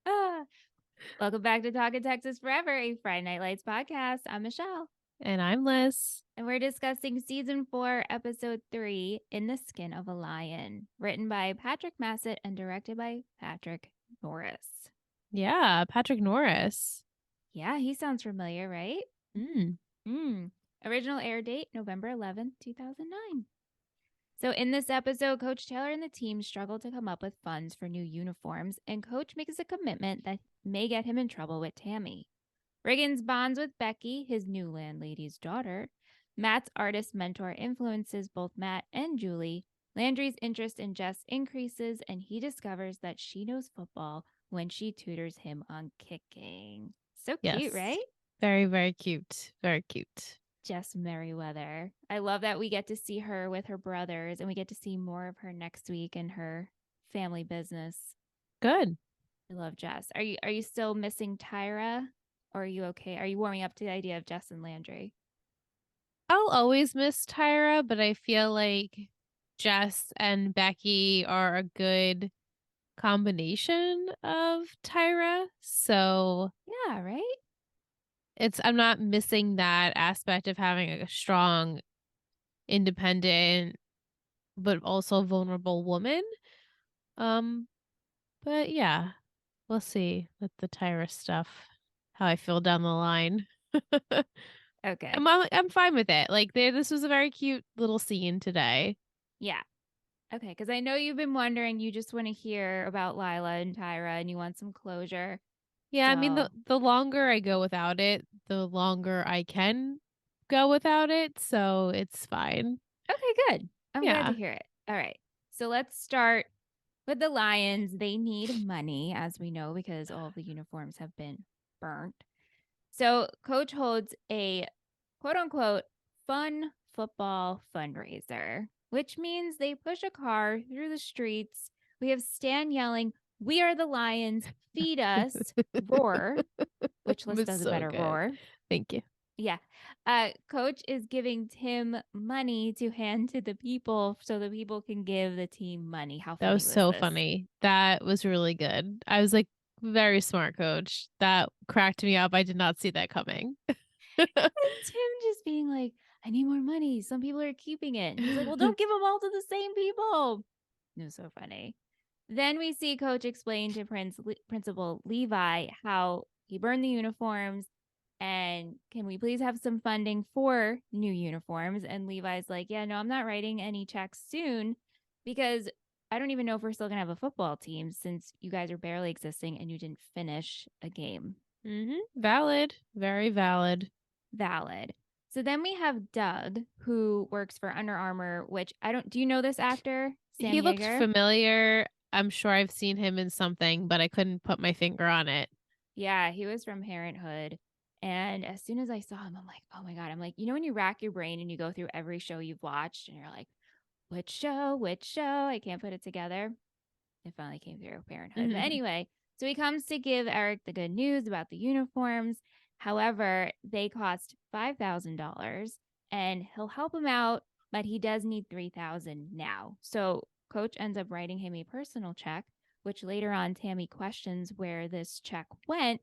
Ah, welcome back to Talkin Texas Forever, a Friday Night Lights podcast. I'm Michelle, And I'm Liz. and we're discussing season 4, episode 3, In the Skin of a Lion, written by Patrick Massett and directed by Patrick Norris. Yeah, Patrick Norris. Yeah, he sounds familiar, right? Mm. Mm. Original air date November 11th, 2009. So, in this episode, Coach Taylor and the team struggle to come up with funds for new uniforms, and Coach makes a commitment that may get him in trouble with Tami. Riggins bonds with Becky, his new landlady's daughter. Matt's artist mentor influences both Matt and Julie. Landry's interest in Jess increases, and he discovers that she knows football when she tutors him on kicking. So cute, Yes. right? Very, very cute. Very cute. Jess Merriweather. I love that we get to see her with her brothers, and we get to see more of her next week in her family business. Good. I love Jess. Are you still missing Tyra? Or are you okay? Are you warming up to the idea of Jess and Landry? I'll always miss Tyra, but I feel like Jess and Becky are a good combination of Tyra. So Yeah, right? I'm not missing that aspect of having a strong, independent, but also vulnerable woman. Um, but yeah, we'll see with the Tyra stuff, how I feel down the line. Okay. I'm fine with it. Like this was a very cute little scene today. Yeah. Okay. Because I know you've been wondering, you just want to hear about Lila and Tyra and you want some closure. Yeah, I mean So, the longer I go without it, the longer I can go without it, so it's fine. okay, good. I'm glad to Yeah. hear it. All right. So let's start with the Lions. They need money, as we know, because all of the uniforms have been burnt. So, coach holds a quote unquote fun football fundraiser, which means they push a car through the streets. We have Stan yelling, "We are the Lions, feed us," roar, which It Liz was does a so better good. roar. Thank you. Yeah. Coach is giving Tim money to hand to the people so the people can give the team money. How That was funny was so this? funny. That was really good. I was like, very smart, coach. That cracked me up. I did not see that coming. And Tim just being like, I need more money. Some people are keeping it. And he's like, well, don't give them all to the same people. It was so funny. Then we see Coach explain to Principal Levi how he burned the uniforms and can we please have some funding for new uniforms? And Levi's like, yeah, no, I'm not writing any checks soon because I don't even know if we're still going to have a football team since you guys are barely existing and you didn't finish a game. Valid. Very valid. Valid. So then we have Doug, who works for Under Armour, which I don't, do you know this actor, He Sammy looked Yeager? familiar. I'm sure I've seen him in something, but I couldn't put my finger on it. Yeah, he was from Parenthood. And as soon as I saw him, I'm like, oh my God. I'm like, you know, when you rack your brain and you go through every show you've watched and you're like, which show, which show? I can't put it together. It finally came through Parenthood. But anyway, so he comes to give Eric the good news about the uniforms. However, they cost $5,000 and he'll help him out, but he does need 3,000 now. So coach ends up writing him a personal check, which later on Tami questions where this check went.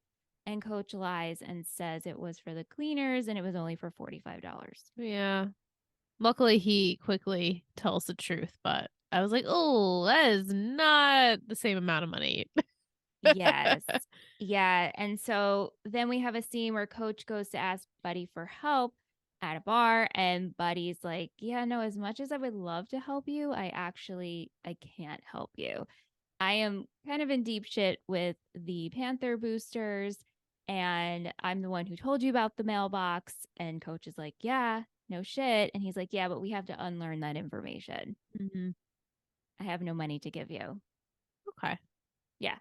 And coach lies and says it was for the cleaners and it was only for $45. Yeah. Luckily, he quickly tells the truth, but I was like, oh, that is not the same amount of money. Yes. Yeah. And so then we have a scene where coach goes to ask Buddy for help at a bar and Buddy's like, "Yeah, no, as much as I would love to help you, I can't help you. I am kind of in deep shit with the Panther boosters and I'm the one who told you about the mailbox." And coach is like, "Yeah, no shit." And he's like, "Yeah, but we have to unlearn that information. hmm I have no money to give you." Okay. Yeah.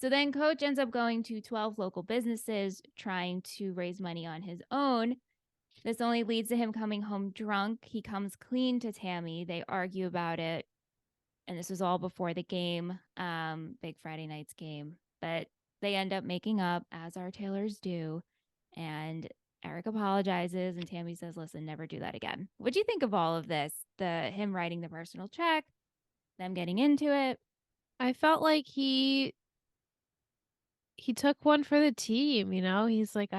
So then coach ends up going to 12 local businesses trying to raise money on his own. This only leads to him coming home drunk. He comes clean to Tami. They argue about it. And this was all before the game, big Friday night's game. But they end up making up, as our Taylors do. And Eric apologizes and Tami says, listen, never do that again. What do you think of all of this? Him writing the personal check, them getting into it. I felt like he he took one for the team, you know? He's like,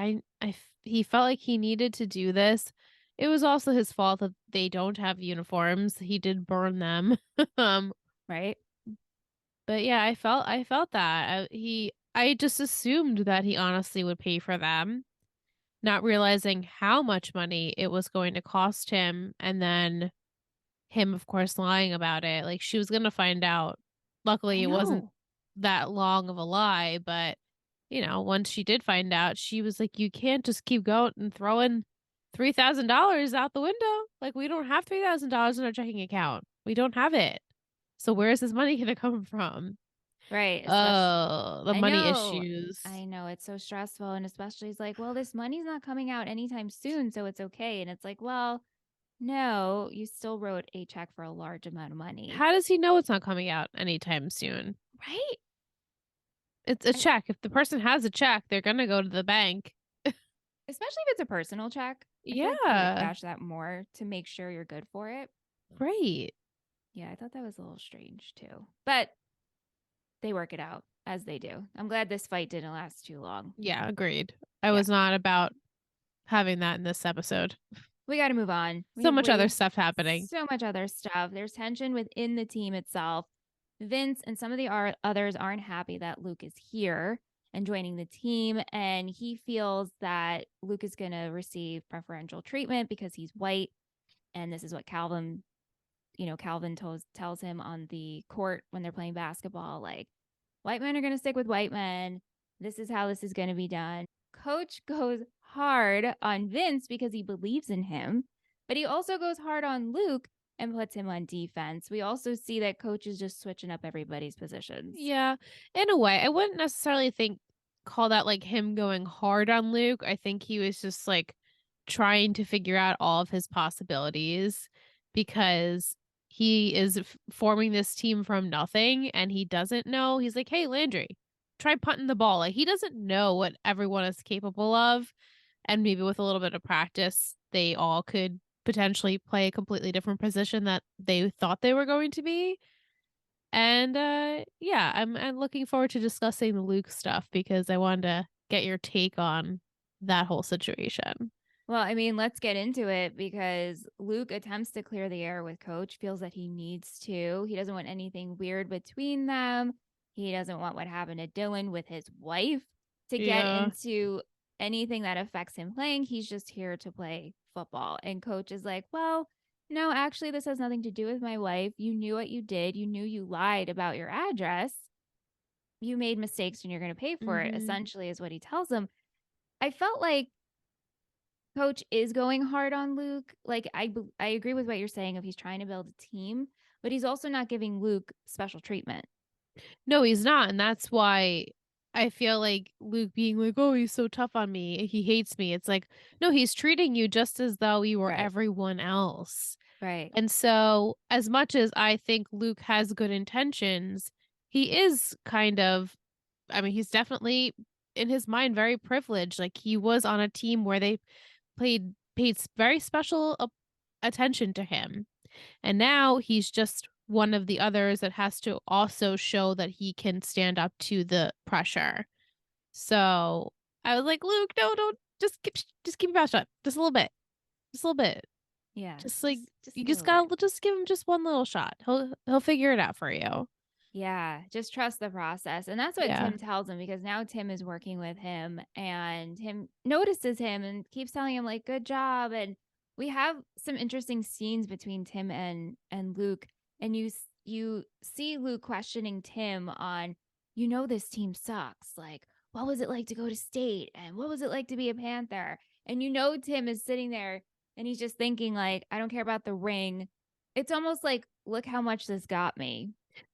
he felt like he needed to do this. It was also his fault that they don't have uniforms. He did burn them. um, right? but yeah, I felt that. I just assumed that he honestly would pay for them, not realizing how much money it was going to cost him, and then him, of course, lying about it. Like, she was gonna find out. I Luckily, it wasn't know. that long of a lie, but, once she did find out, she was like, "You can't just keep going and throwing $3,000 out the window. Like, we don't have $3,000 in our checking account. We don't have it. So where is this money gonna come from?" Right. Especially, Oh, the I money know. issues. I know. It's so stressful. And especially, he's like, well, this money's not coming out anytime soon. So it's okay. And it's like, well, no, you still wrote a check for a large amount of money. How does he know it's not coming out anytime soon? Right. It's a And check. If the person has a check, they're gonna go to the bank. especially if it's a personal check, I feel like you would Yeah. cash that more to make sure you're good for it. Right. Yeah, I thought that was a little strange too. But they work it out as they do. I'm glad this fight didn't last too long. Yeah, agreed. I Yeah. was not about having that in this episode. We got to move on. We So have much other way stuff happening. so much other stuff. There's tension within the team itself. Vince and some of the others aren't happy that Luke is here and joining the team, and he feels that Luke is going to receive preferential treatment because he's white, and this is what Calvin tells him on the court when they're playing basketball, like, white men are going to stick with white men. This is how this is going to be done. Coach goes hard on Vince because he believes in him, but he also goes hard on Luke and puts him on defense. We also see that Coach is just switching up everybody's positions. Yeah, in a way. I wouldn't necessarily call that like him going hard on Luke. I think he was just like trying to figure out all of his possibilities because he is forming this team from nothing and he doesn't know. He's like, "Hey, Landry, try punting the ball." Like, he doesn't know what everyone is capable of, and maybe with a little bit of practice, they all could potentially play a completely different position that they thought they were going to be. And yeah, I'm looking forward to discussing the Luke stuff because I wanted to get your take on that whole situation. Well, I mean, let's get into it because Luke attempts to clear the air with Coach, feels that he needs to. He doesn't want anything weird between them. He doesn't want what happened to Dylan with his wife to get Yeah. into anything that affects him playing. He's just here to play football. And Coach is like, well, no, actually, this has nothing to do with my wife. You knew what you did. You knew you lied about your address. You made mistakes and you're going to pay for it, Mhm. essentially, is what he tells him. I felt like Coach is going hard on Luke. Like, I agree with what you're saying of he's trying to build a team, but he's also not giving Luke special treatment. No, he's not, and that's why I feel like Luke being like, "Oh, he's so tough on me. He hates me." It's like, no, he's treating you just as though you were Right. everyone else. Right. And so, as much as I think Luke has good intentions, he is kind of, I mean, he's definitely in his mind very privileged. Like, he was on a team where they paid very special attention to him. And now he's just one of the others that has to also show that he can stand up to the pressure. So I was like, Luke, no, don't just keep your mouth shut. Just a little bit. Just a little bit. Yeah. Just like Just you a just little bit. gotta just give him just one little shot. He'll figure it out for you. Yeah, just trust the process. And that's what Yeah. Tim tells him because now Tim is working with him and Tim notices him and keeps telling him like good job, and we have some interesting scenes between Tim and Luke, and you see Luke questioning Tim on, this team sucks. Like, what was it like to go to state and what was it like to be a Panther? And Tim is sitting there and he's just thinking like, I don't care about the ring. It's almost like, look how much this got me.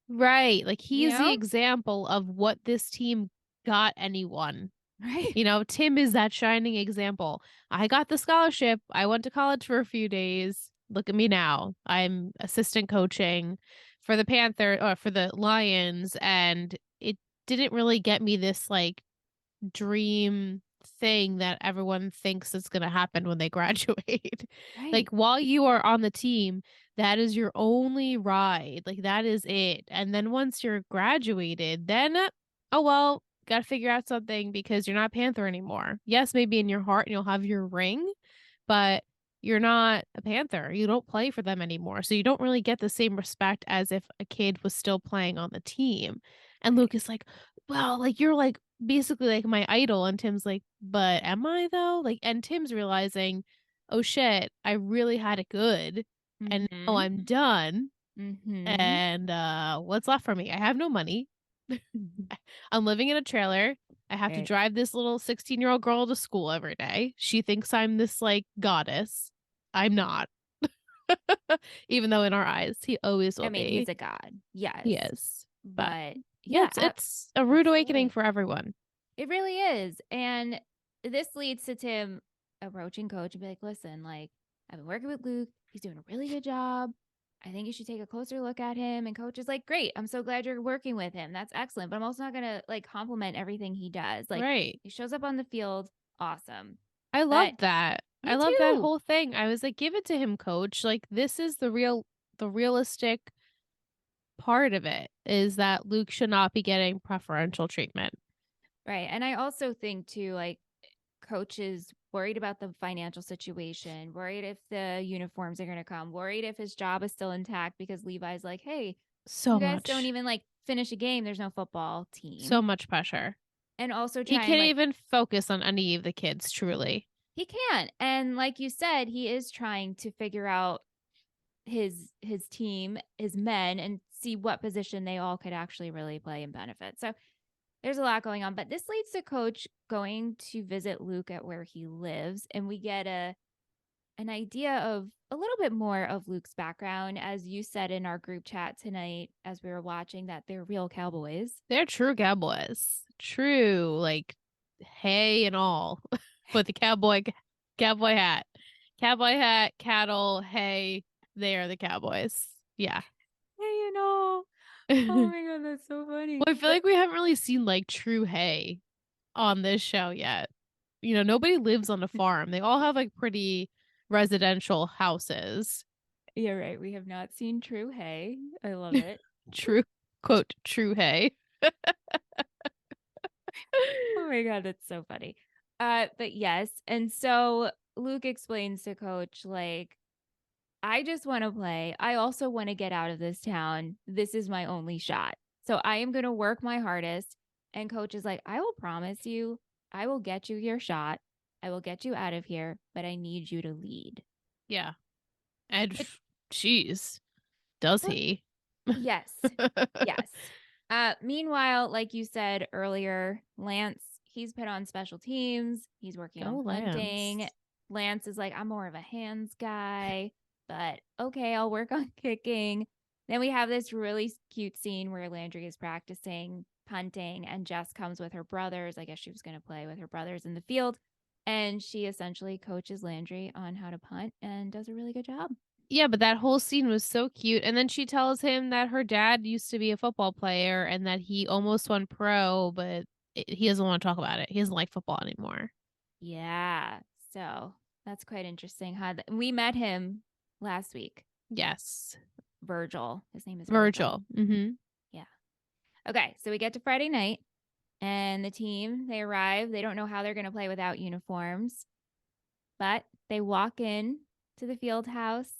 Right. Like, You he's the know? example of what this team got anyone. Right. Tim is that shining example. I got the scholarship. I went to college for a few days. Look at me now. I'm assistant coaching for the Panther or for the Lions, and it didn't really get me this like dream thing that everyone thinks is going to happen when they graduate. Like, Right. while you are on the team, that is your only ride. Like, that is it. And then once you're graduated, then oh well, gotta figure out something because you're not Panther anymore. Yes, maybe in your heart and you'll have your ring, but you're not a Panther. You don't play for them anymore. So you don't really get the same respect as if a kid was still playing on the team. And Right. Luke is like, well, like you're like basically like my idol. And Tim's like, but am I though? Like, and Tim's realizing, oh shit, I really had it good. And now Mm-hmm. I'm done. Mm-hmm. And what's left for me? I have no money. I'm living in a trailer. I have to Right. drive this little 16-year-old girl to school every day. She thinks I'm this like goddess. I'm not. Even though in our eyes he always I will mean, he's be. a god. Yes. He is. But But yeah, yeah, it's a rude awakening absolutely. for everyone. It really is. And this leads to Tim approaching coach and be like, listen, like, I've been working with Luke. He's doing a really good job. I think you should take a closer look at him. And coach is like, great. I'm so glad you're working with him. That's excellent. But I'm also not going to like compliment everything he does. Like, Right. he shows up on the field. Awesome. I love But that. I me love that too. whole thing. I was like, give it to him, coach. Like this is the realistic part of it is that Luke should not be getting preferential treatment. Right. And I also think too, like, coaches worried about the financial situation, worried if the uniforms are going to come, worried if his job is still intact because Levi's like, hey, So you guys don't much. even like finish a game. There's no football So team. much pressure. And also He trying can't like even focus on any of the kids, truly. he can't. And like you said, he is trying to figure out his team, his men, and see what position they all could actually really play and benefit. So there's a lot going on. But this leads to coach going to visit Luke at where he lives, and we get an idea of a little bit more of Luke's background. As you said in our group chat tonight, as we were watching, that they're real cowboys. They're true cowboys. True, like hay and all. With the cowboy hat. Cowboy hat, cattle, hay. They are the cowboys. Yeah. Hey, you know. Oh Well, my god, that's so funny. I feel But like we haven't really seen like true hay on this show yet. Nobody lives on a farm. They all have like pretty residential houses. you're right. We have not seen True Hay. I love it. True, quote, true hay. Oh my god, that's so funny. But yes, and so Luke explains to Coach, like, I just want to play. I also want to get out of this town. This is my only shot. So I am going to work my hardest. And Coach is like, I will promise you, I will get you your shot. I will get you out of here, but I need you to lead. Yeah. And Which, jeez, does well, he? yes, yes. Meanwhile, like you said earlier, Lance, he's put on special teams. He's working Go on punting. Lance. Lance is like, I'm more of a hands guy, but okay, I'll work on kicking. Then we have this really cute scene where Landry is practicing punting and Jess comes with her brothers. I guess she was going to play with her brothers in the field. And she essentially coaches Landry on how to punt and does a really good job. Yeah, but that whole scene was so cute. And then she tells him that her dad used to be a football player and that he almost went pro, but he doesn't want to talk about it. He doesn't like football anymore. Yeah. So that's quite interesting. We met him last week. Yes. Virgil. His name is Virgil. Virgil. Mm-hmm. Yeah. Okay. So we get to Friday night and the team, they arrive. They don't know how they're going to play without uniforms, but they walk in to the field house.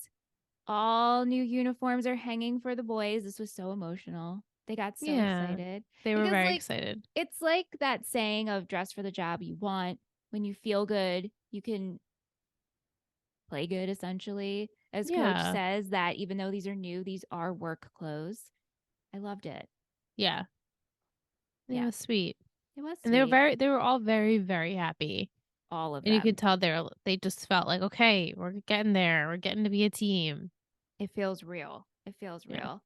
All new uniforms are hanging for the boys. This was so emotional. They got so Yeah. excited They were because, very like, excited. it's like that saying of dress for the job you want. When you feel good, you can play good, essentially. As coach Yeah. says, that even though these are new, these are work clothes. I loved it. Yeah. It Yeah, was sweet. it was And sweet. they were all very, very happy. All of And you could them. tell they just felt like, okay, we're getting there. We're getting to be a team. It feels real. It feels Yeah. real.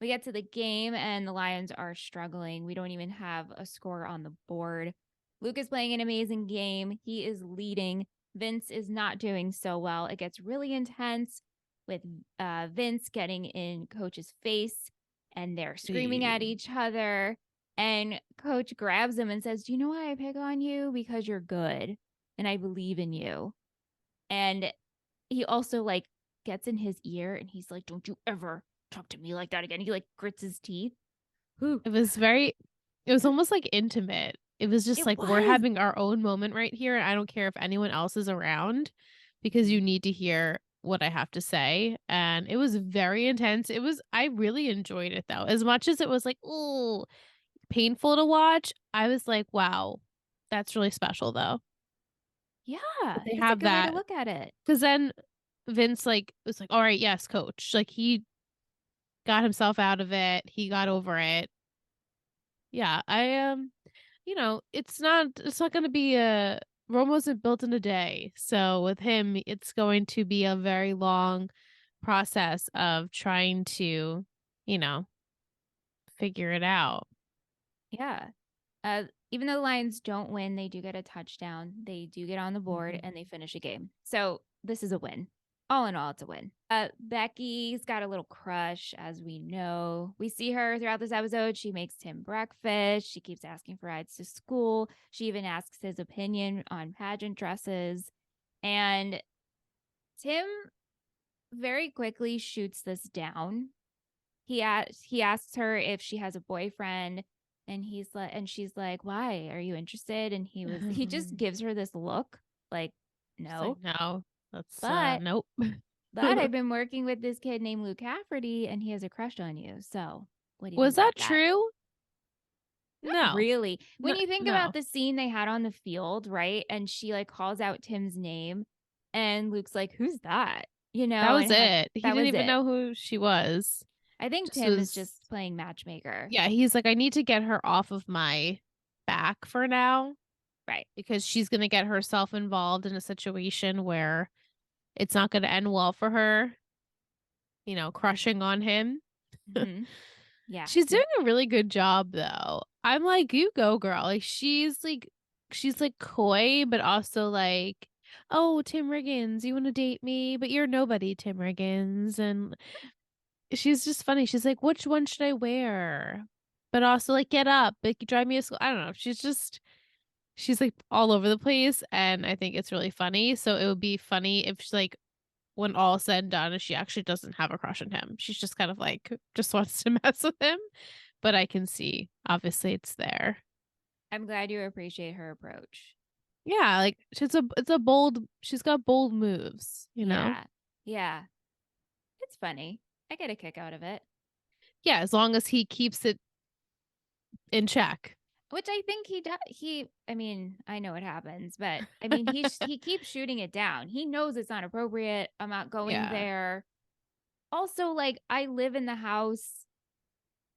We get to the game and the Lions are struggling. We don't even have a score on the board. Luke is playing an amazing game. He is leading. Vince is not doing so well. It gets really intense with Vince getting in coach's face and they're screaming at Eee. each other. And coach grabs him and says, do you know why I pick on you? Because you're good and I believe in you. And he also like gets in his ear and he's like, don't you ever talk to me like that again. He like grits his teeth. Whew. It was almost like intimate. It was just It like, we're was. having our own moment right here, and I don't care if anyone else is around because you need to hear what I have to say. And it was very intense. I really enjoyed it though. As much as it was like, ooh, painful to watch, I was like, wow, that's really special though. That Yeah, they that's a have good way to that. look at it. Because then Vince like was like, all right, yes, coach. Like he got himself out of it. He got over it. Yeah, it's not gonna be a Rome wasn't built in a day. So with him, it's going to be a very long process of trying to, you know, figure it out. Yeah. Even though the Lions don't win, they do get a touchdown. They do get on the board Mhm. and they finish a game. So this is a win. All in all, it's a win. Becky's got a little crush, as we know. We see her throughout this episode. She makes Tim breakfast. She keeps asking for rides to school. She even asks his opinion on pageant dresses. And Tim very quickly shoots this down. He asks her if she has a boyfriend, and she's like, "Why? Are you interested?" And he just gives her this look like, She's like, "No." no, that's But nope. I've been working with this kid named Luke Cafferty and he has a crush on you. So, what do you think Was that about that? true? Not No. really. When No, you think about no. the scene they had on the field, right? And she like calls out Tim's name and Luke's like, "Who's that?" That was And it. He that didn't was even it. know who she was. I think Just Tim is was just playing matchmaker. Yeah, he's like, I need to get her off of my back for now Right. because she's gonna get herself involved in a situation where it's not gonna end well for her, crushing on him. Hmm. Yeah. She's doing a really good job though. I'm like, you go, girl. Like she's like coy, but also like, oh, Tim Riggins, you want to date me? But you're nobody, Tim Riggins. And she's just funny. She's like, which one should I wear? But also like, get up, like drive me to school. I don't know. She's like all over the place, and I think it's really funny. So it would be funny if she's like, when all said and done, she actually doesn't have a crush on him. She's just kind of like just wants to mess with him. But I can see obviously it's there. I'm glad you appreciate her approach. Yeah, like she's got bold moves. Yeah. Yeah. It's funny. I get a kick out of it, Yeah, as long as he keeps it in check. which I think he does. I mean, I know it happens, but I mean, he keeps shooting it down. He knows it's not appropriate. I'm not going Yeah. there. Also, like, I live in the house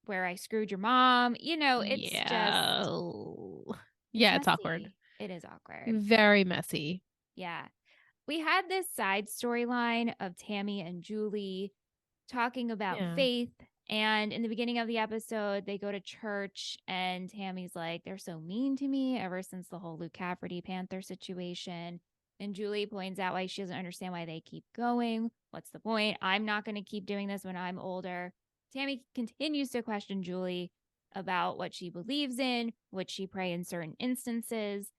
where I screwed your mom. It's Yeah. just, it's Yeah, it's awkward. messy. It is awkward. Very messy. Yeah. We had this side storyline of Tami and Julie talking about Yeah. faith. And in the beginning of the episode, they go to church, and Tammy's like, they're so mean to me ever since the whole Luke Cafferty Panther situation. And Julie points out why she doesn't understand why they keep going. What's the point? I'm not going to keep doing this when I'm older. Tami continues to question Julie about what she believes in, would she pray in certain instances.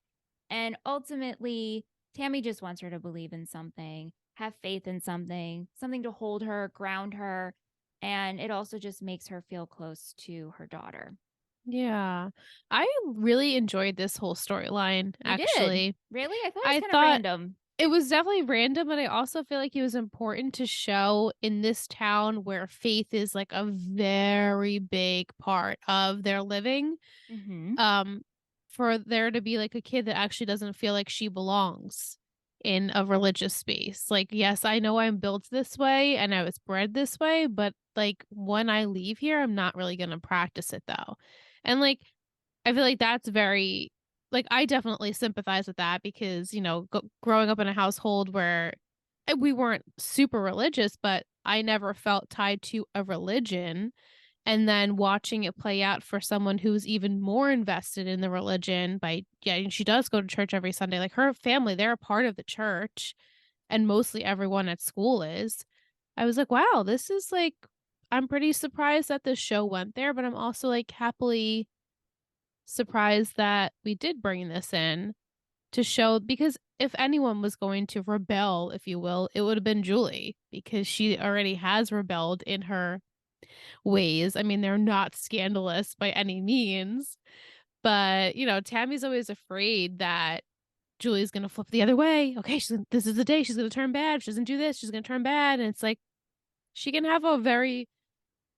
And ultimately, Tami just wants her to believe in something, have faith in something, something to hold her, ground her. And it also just makes her feel close to her daughter. Yeah. I really enjoyed this whole storyline, You did? actually. Really? I thought it was I kind of thought random. it was definitely random, but I also feel like it was important to show in this town where faith is like a very big part of their living. Mm-hmm. Um, for there to be like a kid that actually doesn't feel like she belongs in a religious space. Like, yes, I know I'm built this way and I was bred this way, but like when I leave here, I'm not really going to practice it though. And like, I feel like that's very, like, I definitely sympathize with that because, growing up in a household where we weren't super religious, but I never felt tied to a religion. And then watching it play out for someone who's even more invested in the religion yeah, and she does go to church every Sunday. Like her family, they're a part of the church, and mostly everyone at school is. I was like, wow, this is like, I'm pretty surprised that this show went there, but I'm also like happily surprised that we did bring this in to show because if anyone was going to rebel, if you will, it would have been Julie because she already has rebelled in her ways. I mean, they're not scandalous by any means, But, Tammy's always afraid that Julie's gonna flip the other way. Okay, this is the day she's gonna turn bad. If she doesn't do this, she's gonna turn bad. And it's like she can have a very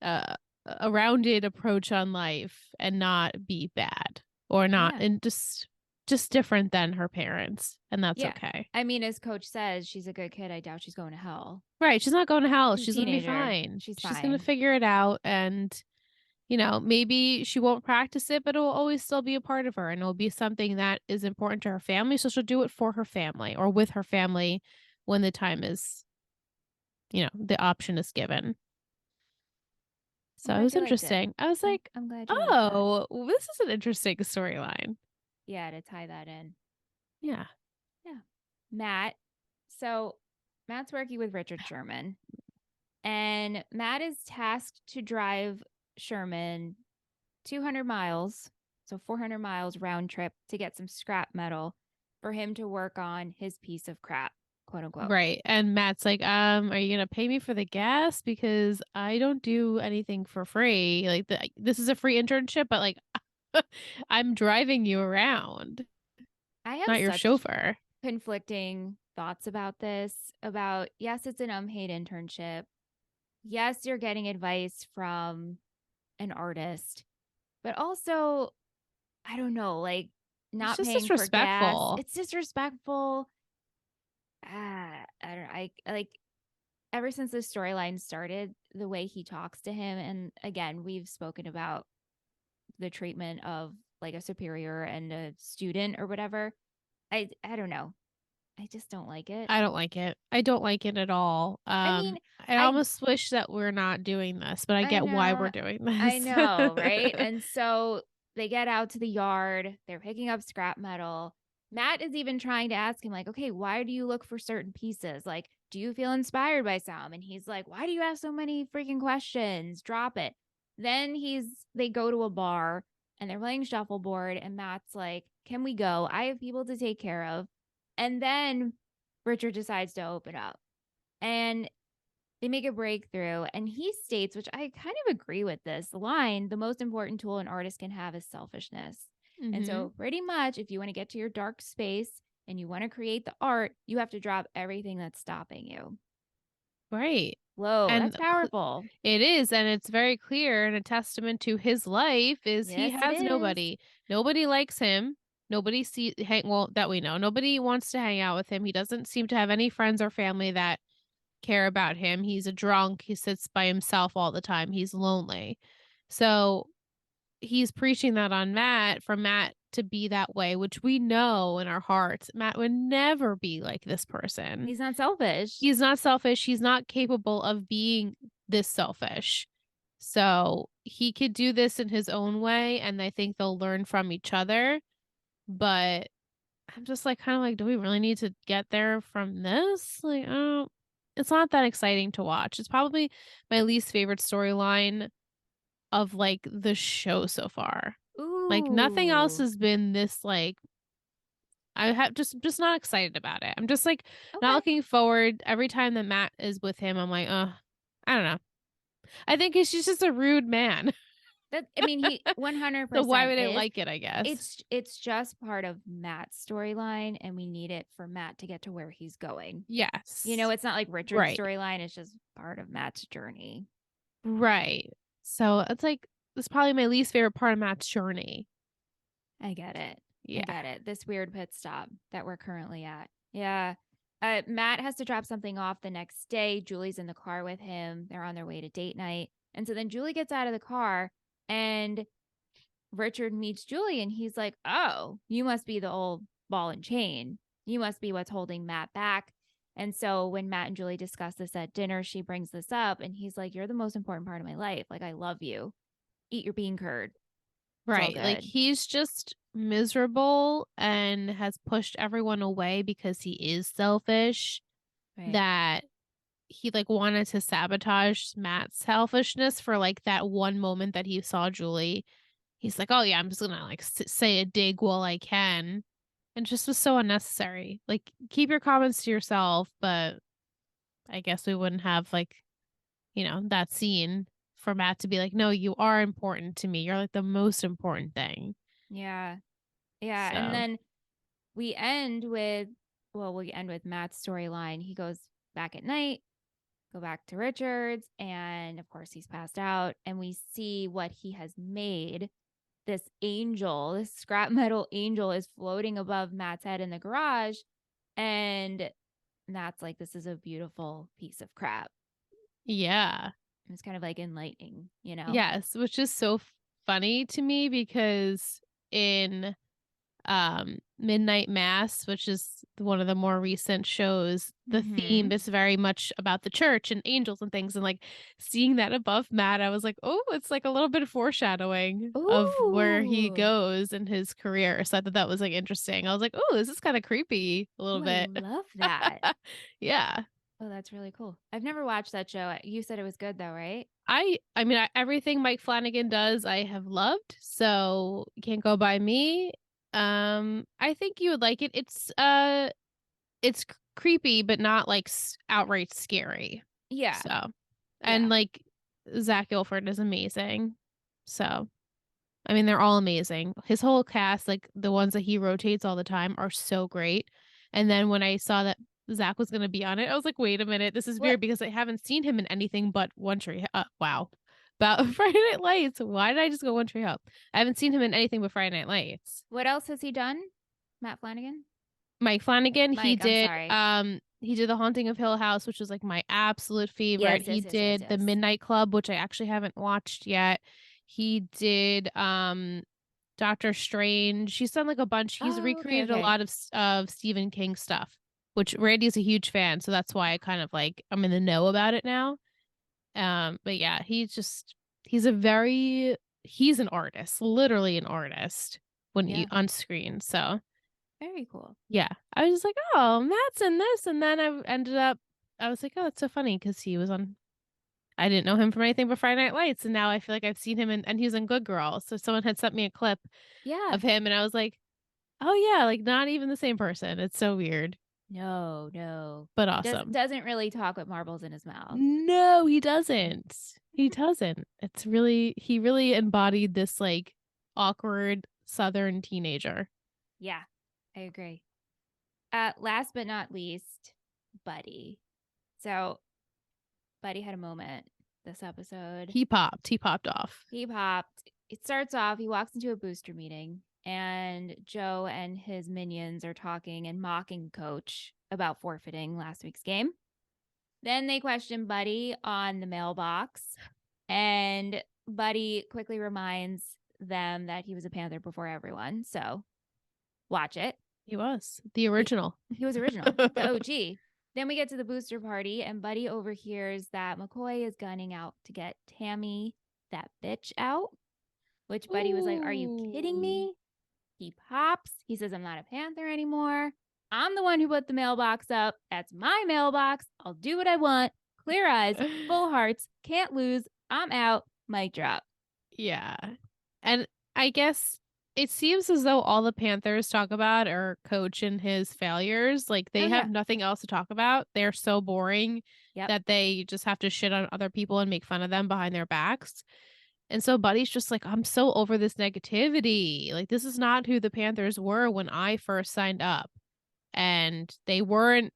uh a rounded approach on life and not be bad or not Yeah. and just different than her parents. And that's Yeah. okay. I mean, as coach says, she's a good kid. I doubt she's going to hell. Right. She's not going to hell. She's a She's gonna be teenager. fine. She's She's gonna fine. figure it out and maybe she won't practice it, but it will always still be a part of her and it'll be something that is important to her family. So she'll do it for her family or with her family when the time is, the option is given. I'm So it glad was you liked it. interesting. I was I'm, like, I'm glad you liked that. oh, well, this is an interesting storyline. Yeah, to tie that in. Yeah. Yeah. Matt. So Matt's working with Richard Sherman, and Matt is tasked to drive Sherman 200 miles, so 400 miles round trip to get some scrap metal for him to work on his piece of crap, quote unquote. Right. And Matt's like, are you gonna pay me for the gas? Because I don't do anything for free. Like this is a free internship, but like I'm driving you around, I have not your such chauffeur. conflicting thoughts about this. About, yes, it's an unpaid internship. Yes, you're getting advice from an artist, but also, I don't know, like It's not just paying for gas. disrespectful. It's disrespectful. I don't know. I like ever since the storyline started, the way he talks to him, and again, we've spoken about the treatment of like a superior and a student or whatever. I don't know. I just don't like it. I don't like it. I don't like it at all. I mean, I I almost wish that we're not doing this, but I I get why we're know. doing I this. know, right? And so they get out to the yard, they're picking up scrap metal. Matt is even trying to ask him, like, okay, why do you look for certain pieces? Like, do you feel inspired by some? And he's like, why do you ask so many freaking questions? Drop it. Then they go to a bar and they're playing shuffleboard, and Matt's like, can we go? I have people to take care of. And then Richard decides to open up. And they make a breakthrough, and he states, which I kind of agree with this line, the most important tool an artist can have is selfishness. And hmm so, pretty much, if you want to get to your dark space and you want to create the art, you have to drop everything that's stopping you. Right. Whoa, that's And powerful. it is, and it's very clear and a testament to his life is he Yes, it has is. nobody. Nobody likes him. Nobody that we know. Nobody wants to hang out with him. He doesn't seem to have any friends or family that care about him. He's a drunk. He sits by himself all the time. He's lonely. So he's preaching that on Matt for Matt to be that way, which we know in our hearts. Matt would never be like this person. He's not selfish. He's not selfish. He's not capable of being this selfish. So he could do this in his own way, and I think they'll learn from each other. But I'm just like, kind of like, do we really need to get there from this? Like, oh, it's not that exciting to watch. It's probably my least favorite storyline of like the show so far. Like nothing else Ooh. has been this like I have just not excited about it. I'm just like not Okay. looking forward every time that Matt is with him. I'm like, I don't know. I think he's just a rude man. That, I mean, he So why 100% would I is. like it, I guess? It's just part of Matt's storyline, and we need it for Matt to get to where he's going. Yes. It's not like Richard's Right. storyline, it's just part of Matt's journey. Right. So it's like it's probably my least favorite part of Matt's journey. I get it. I Yeah. get it. This weird pit stop that we're currently at. Yeah. Matt has to drop something off the next day. Julie's in the car with him. They're on their way to date night. And so then Julie gets out of the car, and Richard meets Julie, and he's like, oh, you must be the old ball and chain. You must be what's holding Matt back. And so when Matt and Julie discuss this at dinner, she brings this up, and he's like, you're the most important part of my life. Like, I love you. Eat your bean curd. It's all Right. Like good. he's just miserable and has pushed everyone away because he is selfish. Right. That he like wanted to sabotage Matt's selfishness for like that one moment that he saw Julie. He's like, "Oh yeah, I'm just gonna like say a dig while I can," and it just was so unnecessary. Like, keep your comments to yourself, but I guess we wouldn't have like that scene for Matt to be like, "No, you are important to me. You're like the most important thing." Yeah. Yeah. And So then we end with Matt's storyline. He goes back at night, go back to Richards, and of course he's passed out. And we see what he has made. This angel, this scrap metal angel is floating above Matt's head in the garage. And Matt's like, this is a beautiful piece of crap. yeah. It's kind of like enlightening, you know? Yes, which is so funny to me because in Midnight Mass, which is one of the more recent shows, the Mm-hmm. theme is very much about the church and angels and things. And like seeing that above Matt, I was like, oh, it's like a little bit of foreshadowing of where he Ooh. goes in his career. So I thought that was like interesting. I was like, oh, this is kind of creepy a little Oh, I bit. love that. Yeah. Oh, that's really cool. I've never watched that show. You said it was good though, right? Everything Mike Flanagan does, I have loved. So you can't go by me. I think you would like it. It's creepy, but not like outright scary. Yeah. So, and Yeah. like Zach Gilford is amazing. So, I mean, they're all amazing. His whole cast, like the ones that he rotates all the time, are so great. And then when I saw that Zach was going to be on it, I was like, wait a minute, this is What weird because I haven't seen him in anything but One Tree. Wow. About Friday Night Lights. Why did I just go One Tree Hill? I haven't seen him in anything but Friday Night Lights. what else has he done? Matt Flanagan? Mike Flanagan, Mike, I'm sorry. he did The Haunting of Hill House, which was like my absolute favorite. Yes, He yes, yes, yes, did The yes. Midnight Club, which I actually haven't watched yet. He did Doctor Strange. He's done like a bunch. He's Oh, okay, recreated a okay. lot of Stephen King stuff, which Randy's a huge fan, so that's why I kind of like I'm in the know about it now. But yeah, he's an artist, literally an artist when you Yeah. on screen. So Very cool. yeah, I was just like, oh, Matt's in this, and then I was like, oh, it's so funny because he was on. I didn't know him from anything but Friday Night Lights, and now I feel like I've seen him and he was in Good Girl. So someone had sent me a clip Yeah. of him, and I was like, oh yeah, like not even the same person. It's so weird, No, no. but He awesome. doesn't really talk with marbles in his mouth. No, he doesn't. He doesn't. He really embodied this like awkward Southern teenager. Yeah, I agree. Last but not least, Buddy. So Buddy had a moment this episode. He popped. He popped off. He popped. It starts off, he walks into a booster meeting, and Joe and his minions are talking and mocking Coach about forfeiting last week's game. Then they question Buddy on the mailbox, and Buddy quickly reminds them that he was a Panther before everyone. So watch it. He was the original. He was original, the OG. Then we get to the booster party, and Buddy overhears that McCoy is gunning out to get Tami, that bitch, out. Which Buddy was like, are you kidding Ooh. me? He pops. He says, I'm not a Panther anymore. I'm the one who put the mailbox up. That's my mailbox. I'll do what I want. Clear eyes, full hearts, can't lose. I'm out. Mic drop. Yeah. And I guess it seems as though all the Panthers talk about are Coach and his failures. Like Oh, they have yeah. nothing else to talk about. They're so boring Yep. that they just have to shit on other people and make fun of them behind their backs. And so Buddy's just like, I'm so over this negativity. Like this is not who the Panthers were when I first signed up. And they weren't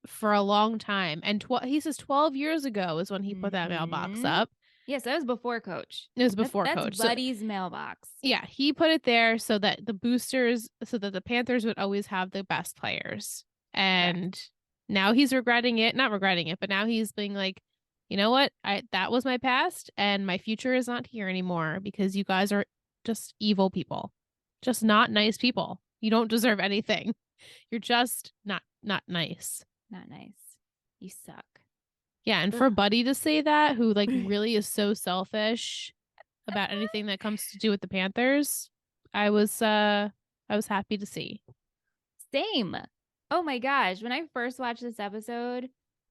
for a long time. And he says 12 years ago is when he put that mailbox Mm-hmm. up. Yes, that was before Coach. It was before That's Coach. So Buddy's mailbox. yeah, he put it there so that the Panthers would always have the best players. Correct. And now he's regretting it, not regretting it, but now he's being like, you know what? That was my past and my future is not here anymore because you guys are just evil people. Just not nice people. You don't deserve anything. You're just not nice. Not nice. You suck. Yeah, and for Ugh. Buddy to say that, who like really is so selfish about anything that comes to do with the Panthers, I was happy to see. Same. Oh my gosh. When I first watched this episode,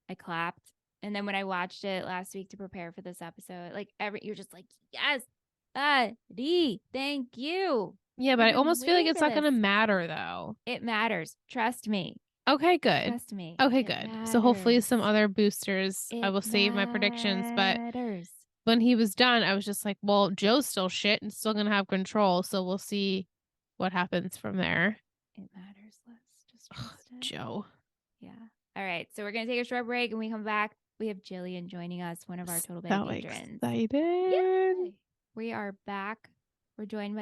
I clapped. And then when I watched it last week to prepare for this episode, like you're just like, yes, Buddy, thank you. Yeah, but We've I been almost feel like waiting it's for not this. gonna matter though. It matters. Trust me. Okay, good. Trust me. Okay, It good. So hopefully matters. some other boosters I It will save my predictions, but matters. when he was done, I was just like, well, Joe's still shit and still gonna have control, so we'll see what happens from there. It matters less. Just Ugh, trust it. Joe. Yeah. All right. So we're going to take a short break and we come back. We have Gillian joining us, one of our Total Betty So patrons. excited. Yay! We are back. We're joined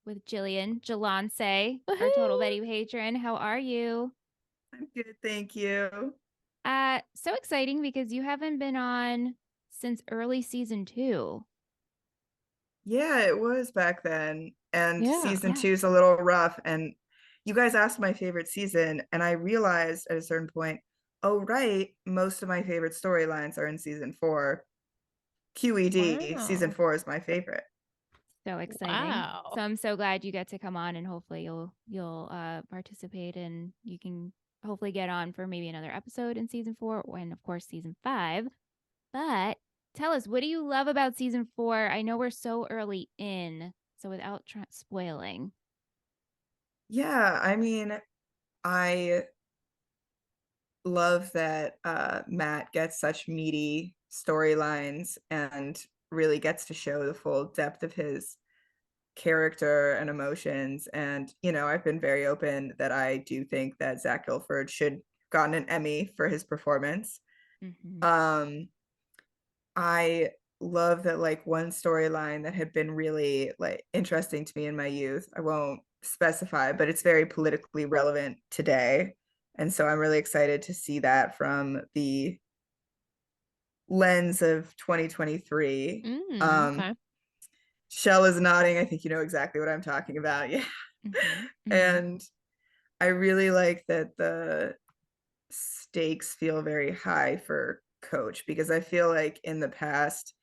with Gillian Jalance, our Total Betty patron. How are you? I'm good, thank you. So exciting because you haven't been on since early season 2. Yeah, it was back then. And Yeah. season two is a little rough. And you guys asked my favorite season, and I realized at a certain point, oh, right, most of my favorite storylines are in season four. QED, season Wow. four is my favorite. So exciting. Wow. So I'm so glad you get to come on and hopefully you'll participate and you can hopefully get on for maybe another episode in season 4 and of course season 5. But tell us, what do you love about season 4? I know we're so early in, so without spoiling. Yeah, I mean, I love that Matt gets such meaty storylines and really gets to show the full depth of his character and emotions. And, I've been very open that I do think that Zach Gilford should gotten an Emmy for his performance. Mm-hmm. I love that like one storyline that had been really like interesting to me in my youth. I won't specify, but it's very politically relevant today. And so I'm really excited to see that from the lens of 2023. Okay. Shell is nodding. I think you know exactly what I'm talking about. Yeah. Mm-hmm. Mm-hmm. And I really like that the stakes feel very high for Coach because I feel like in the past,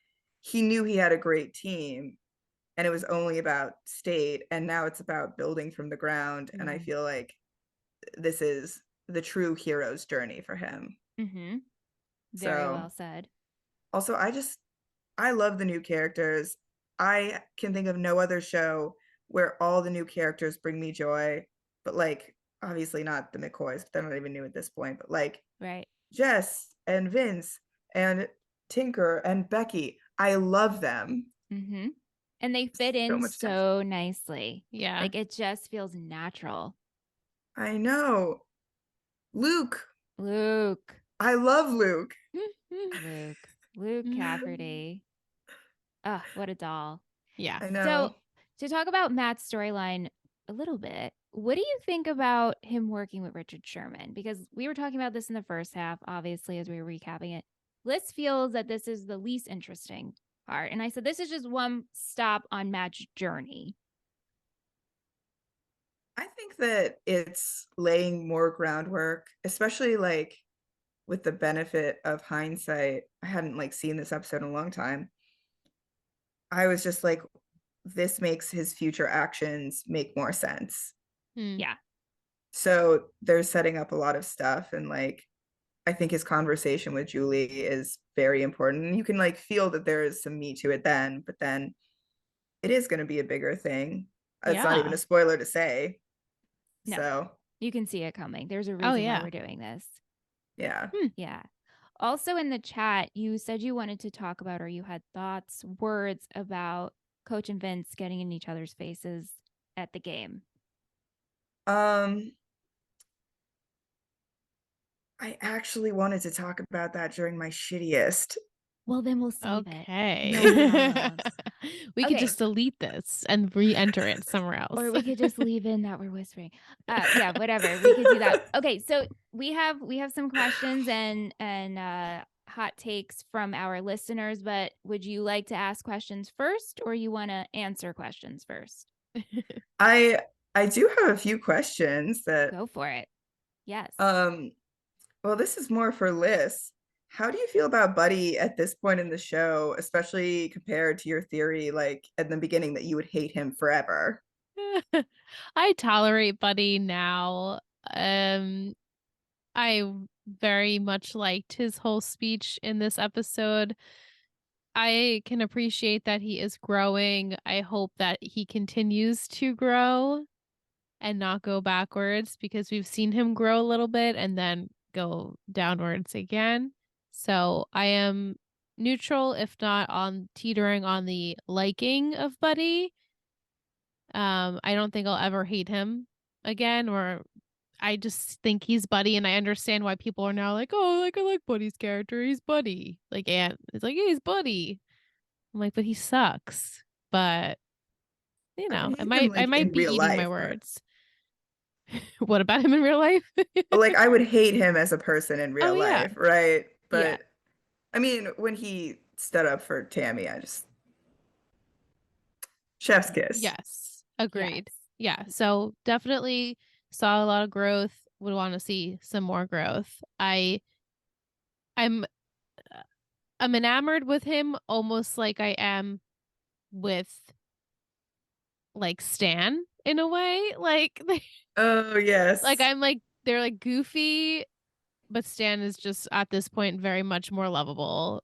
he knew he had a great team and it was only about state. And now it's about building from the ground. And I feel like this is the true hero's journey for him. Mm-hmm. Very So, well said. also, I love the new characters. I can think of no other show where all the new characters bring me joy, but like obviously not the McCoys, but they're not even new at this point. But like Right. Jess and Vince and Tinker and Becky, I love them. Mm-hmm. And they fit So in much attention. so nicely. Yeah. Like it just feels natural. I know. Luke. Luke. I love Luke. Luke Cafferty. Oh, what a doll. Yeah. I So, know. to talk about Matt's storyline a little bit, what do you think about him working with Richard Sherman? Because we were talking about this in the first half, obviously, as we were recapping it. Liz feels that this is the least interesting part. And I said, this is just one stop on Matt's journey. I think that it's laying more groundwork, especially like with the benefit of hindsight. I hadn't like seen this episode in a long time. I was just like, this makes his future actions make more sense. Yeah. So they're setting up a lot of stuff. And like, I think his conversation with Julie is very important. And you can like feel that there is some meat to it then, but then it is going to be a bigger thing. It's not even Yeah. a spoiler to say. No. So, You can see it coming. There's a Oh, reason why yeah. we're doing this. yeah. Yeah. Also in the chat, you said you wanted to talk about or you had thoughts, words about Coach and Vince getting in each other's faces at the game. I actually wanted to talk about that during my shittiest. Well, then we'll save Okay. it. No problems. We could Okay. just delete this and re-enter it somewhere else. Or we could just leave in that we're whispering. Yeah, whatever. We could do that. Okay, so we have some questions and hot takes from our listeners, but would you like to ask questions first or you want to answer questions first? I do have a few questions that Go for it. Yes. well, this is more for Liz. How do you feel about Buddy at this point in the show, especially compared to your theory, like at the beginning, that you would hate him forever? I tolerate Buddy now. I very much liked his whole speech in this episode. I can appreciate that he is growing. I hope that he continues to grow and not go backwards because we've seen him grow a little bit and then go downwards again. So I am neutral, if not on teetering on the liking of Buddy. I don't think I'll ever hate him again, or I just think he's Buddy, and I understand why people are now like, oh, like I like Buddy's character. He's Buddy. Like Aunt is like, yeah, he's Buddy. I'm like, but he sucks. But you I know, would hate him I like might in be real eating my life, but words. What about him in real life? like I would hate him as a person in Oh real yeah. life, right? Yeah. But I mean, when he stood up for Tami, I just chef's kiss. Yes. Agreed. Yes. Yeah. So definitely saw a lot of growth. Would want to see some more growth. I'm I'm enamored with him almost like I am with like Stan in a way. Like Oh like yes. I'm like they're like goofy, but Stan is just at this point very much more lovable.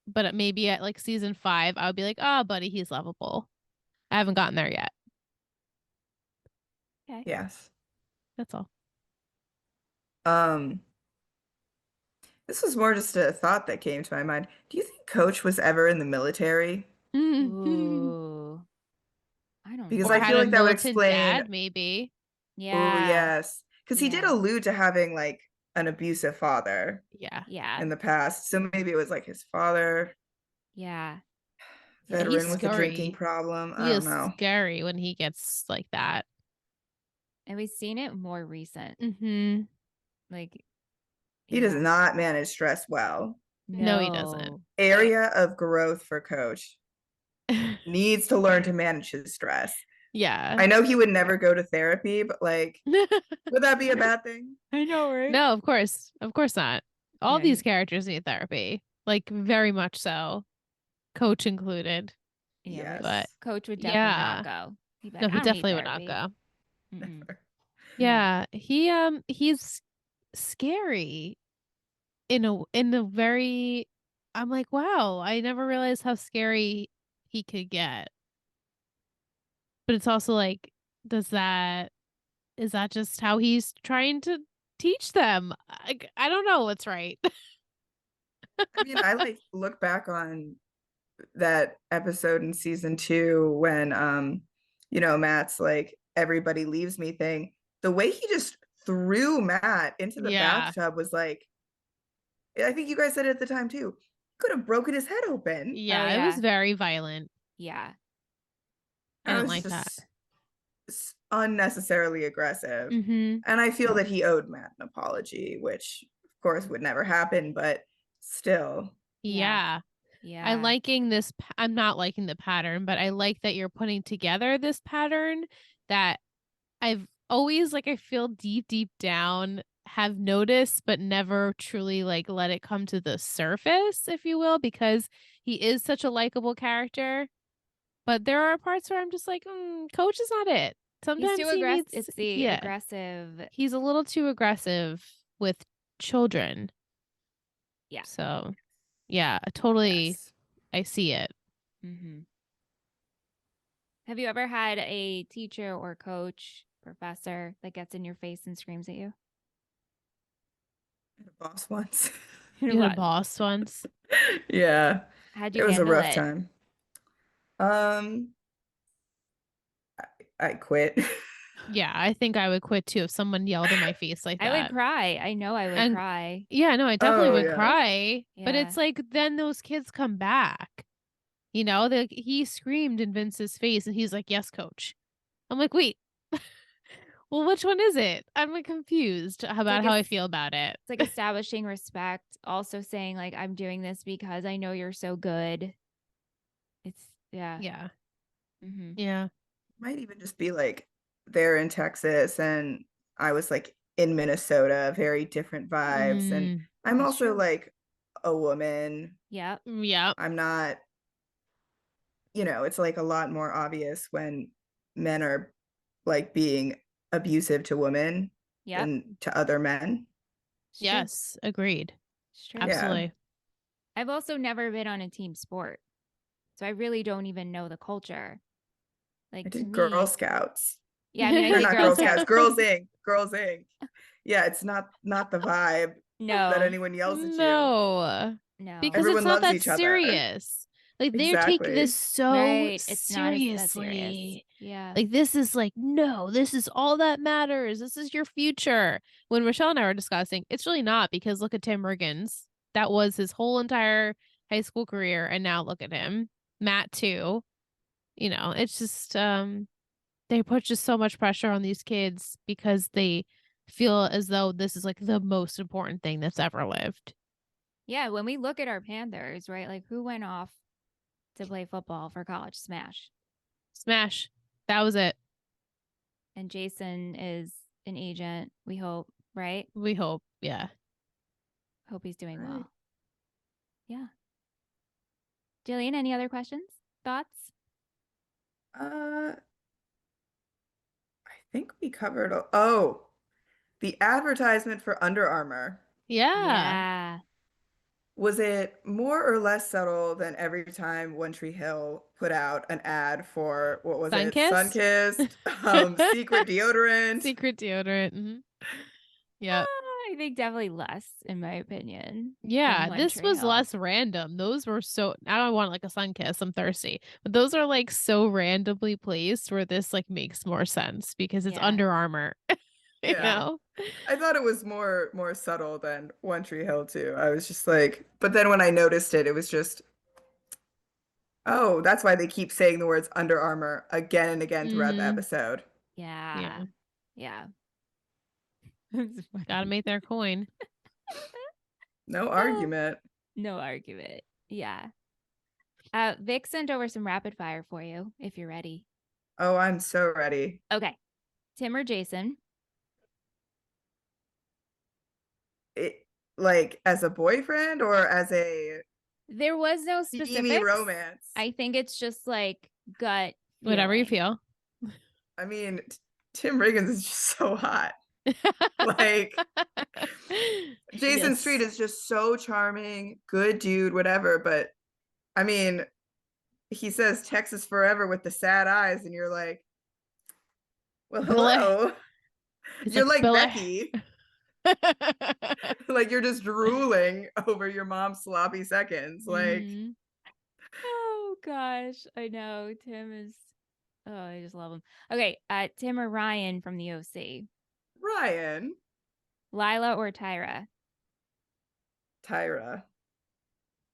But maybe at like season 5, I would be like, oh, buddy, he's lovable. I haven't gotten there yet. Okay. Yes. That's all. Um, this was more just a thought that came to my mind. Do you think Coach was ever in the military? Ooh. I don't Because Or I know. had feel a like that would militant explain, dad, maybe. oh Yeah. yes. Because he did Yeah. allude to having like an abusive father Yeah. Yeah. in the past. So maybe it was like his father, Yeah. Yeah. Yeah, he's veteran with a drinking scary. problem. I He don't is know. scary when he gets like that. And we've seen it more recent. Mm-hmm. Like, He does yeah. not manage stress well. No, he doesn't. No. Area of growth for Coach. Needs to learn to manage his stress. Yeah. I know he would never go to therapy, but like, would that be a bad thing? I know, right? No, of course. Of course not. All Yeah, these characters need therapy. Like very much so. Coach included. Yeah, Yes. But Coach would definitely yeah. not go. He'd be No, like, he I don't need definitely would not therapy. go. Mm-mm. Yeah. He's scary in a very I'm like, wow, I never realized how scary he could get. But it's also like, is that just how he's trying to teach them? I don't know what's right. I mean, I like look back on that episode in season 2 when Matt's like everybody leaves me thing. The way he just threw Matt into the Yeah. bathtub was like, I think you guys said it at the time too. Could have broken his head open. Yeah, it was yeah. very violent. Yeah. I I didn't was like that. just unnecessarily aggressive. Mm-hmm. And I feel that he owed Matt an apology, which of course would never happen, but still. Yeah. Yeah. I'm not liking the pattern, but I like that you're putting together this pattern that I've always like I feel deep down have noticed but never truly like let it come to the surface, if you will, because he is such a likable character. But there are parts where I'm just like, Coach is not it. Sometimes He's too he aggressive. needs It's the aggressive. he's a little too aggressive with children. Yeah. So yeah, totally Yes. I see it. Mm-hmm. Have you ever had a teacher or coach, professor that gets in your face and screams at you? The boss once. You had a boss once. Yeah. How'd you It was a handle rough it? time. I quit. Yeah, I think I would quit too if someone yelled in my face like that. I would cry. I know I would And- cry. Yeah, no, I definitely Oh, would yeah. cry. But Yeah. it's like then those kids come back. He screamed in Vince's face and he's like, "Yes, coach." I'm like, "Wait. Well, which one is it?" I'm like confused about like how I it's- feel about it. It's like establishing respect, also saying like I'm doing this because I know you're so good. It's yeah. Yeah. Mm-hmm. Yeah. Might even just be like they're in Texas and I was like in Minnesota, very different vibes. And I'm That's also true. like a woman. Yep. Yeah. I'm not, it's like a lot more obvious when men are like being abusive to women Yep. than to other men. It's true. Yes, agreed. It's true. Absolutely. I've also never been on a team sport. So I really don't even know the culture. Like I to did me, Girl Scouts. yeah, I mean, I Or did not Girl Girl Scouts. Scouts, Girls Inc. Girls Inc. Yeah, it's not the vibe No, that anyone yells at you. No. no. Because Everyone it's not loves that each other. serious. Like they're taking this Exactly. so Right. It's not as that serious. seriously. Yeah. Like this is like, no, this is all that matters. This is your future. When Rochelle and I were discussing, it's really not, because look at Tim Riggins. That was his whole entire high school career, and now look at him. Matt too. You know, it's just they put just so much pressure on these kids because they feel as though this is like the most important thing that's ever lived. Yeah. When we look at our Panthers, right? Like who went off to play football for college? Smash. Smash. That was it. And Jason is an agent, we hope, right? We hope. Yeah. Hope he's doing Right. well. Yeah. Gillian, any other questions? Thoughts? I think we covered. Oh, the advertisement for Under Armour. Yeah. Yeah. Was it more or less subtle than every time One Tree Hill put out an ad for, what was it? Sunkissed? Sunkissed, secret deodorant. Secret deodorant. Mm-hmm. Yeah. I think definitely less, in my opinion. Yeah. than One This Tree was Hill. less random. Those were so. Now I want like a sun kiss. I'm thirsty. But those are like so randomly placed where this like makes more sense because it's Yeah. Under Armour. You Yeah. know? I thought it was more subtle than One Tree Hill too. I was just like, but then when I noticed it, it was just, oh, that's why they keep saying the words Under Armour again and again throughout the Mhm. episode. Yeah. Yeah. It's funny. Gotta make their coin. No argument. No argument. Yeah. Vic sent over some rapid fire for you if you're ready. Oh, I'm so ready. Okay. Tim or Jason? It, like as a boyfriend or as a There was no steamy specifics. romance? I think it's just like gut. Whatever you feeling. feel. I mean, Tim Riggins is just so hot. Like, Jason Yes. Street is just so charming, good dude, whatever. But I mean, he says Texas Forever with the sad eyes, and you're like, well, Billy. hello. He's You're like Billy. Becky. Like you're just drooling over your mom's sloppy seconds. Like, Mhm. Oh gosh, I know Tim is. Oh, I just love him. Okay, Tim or Ryan from the OC? Ryan, Lila or Tyra? Tyra,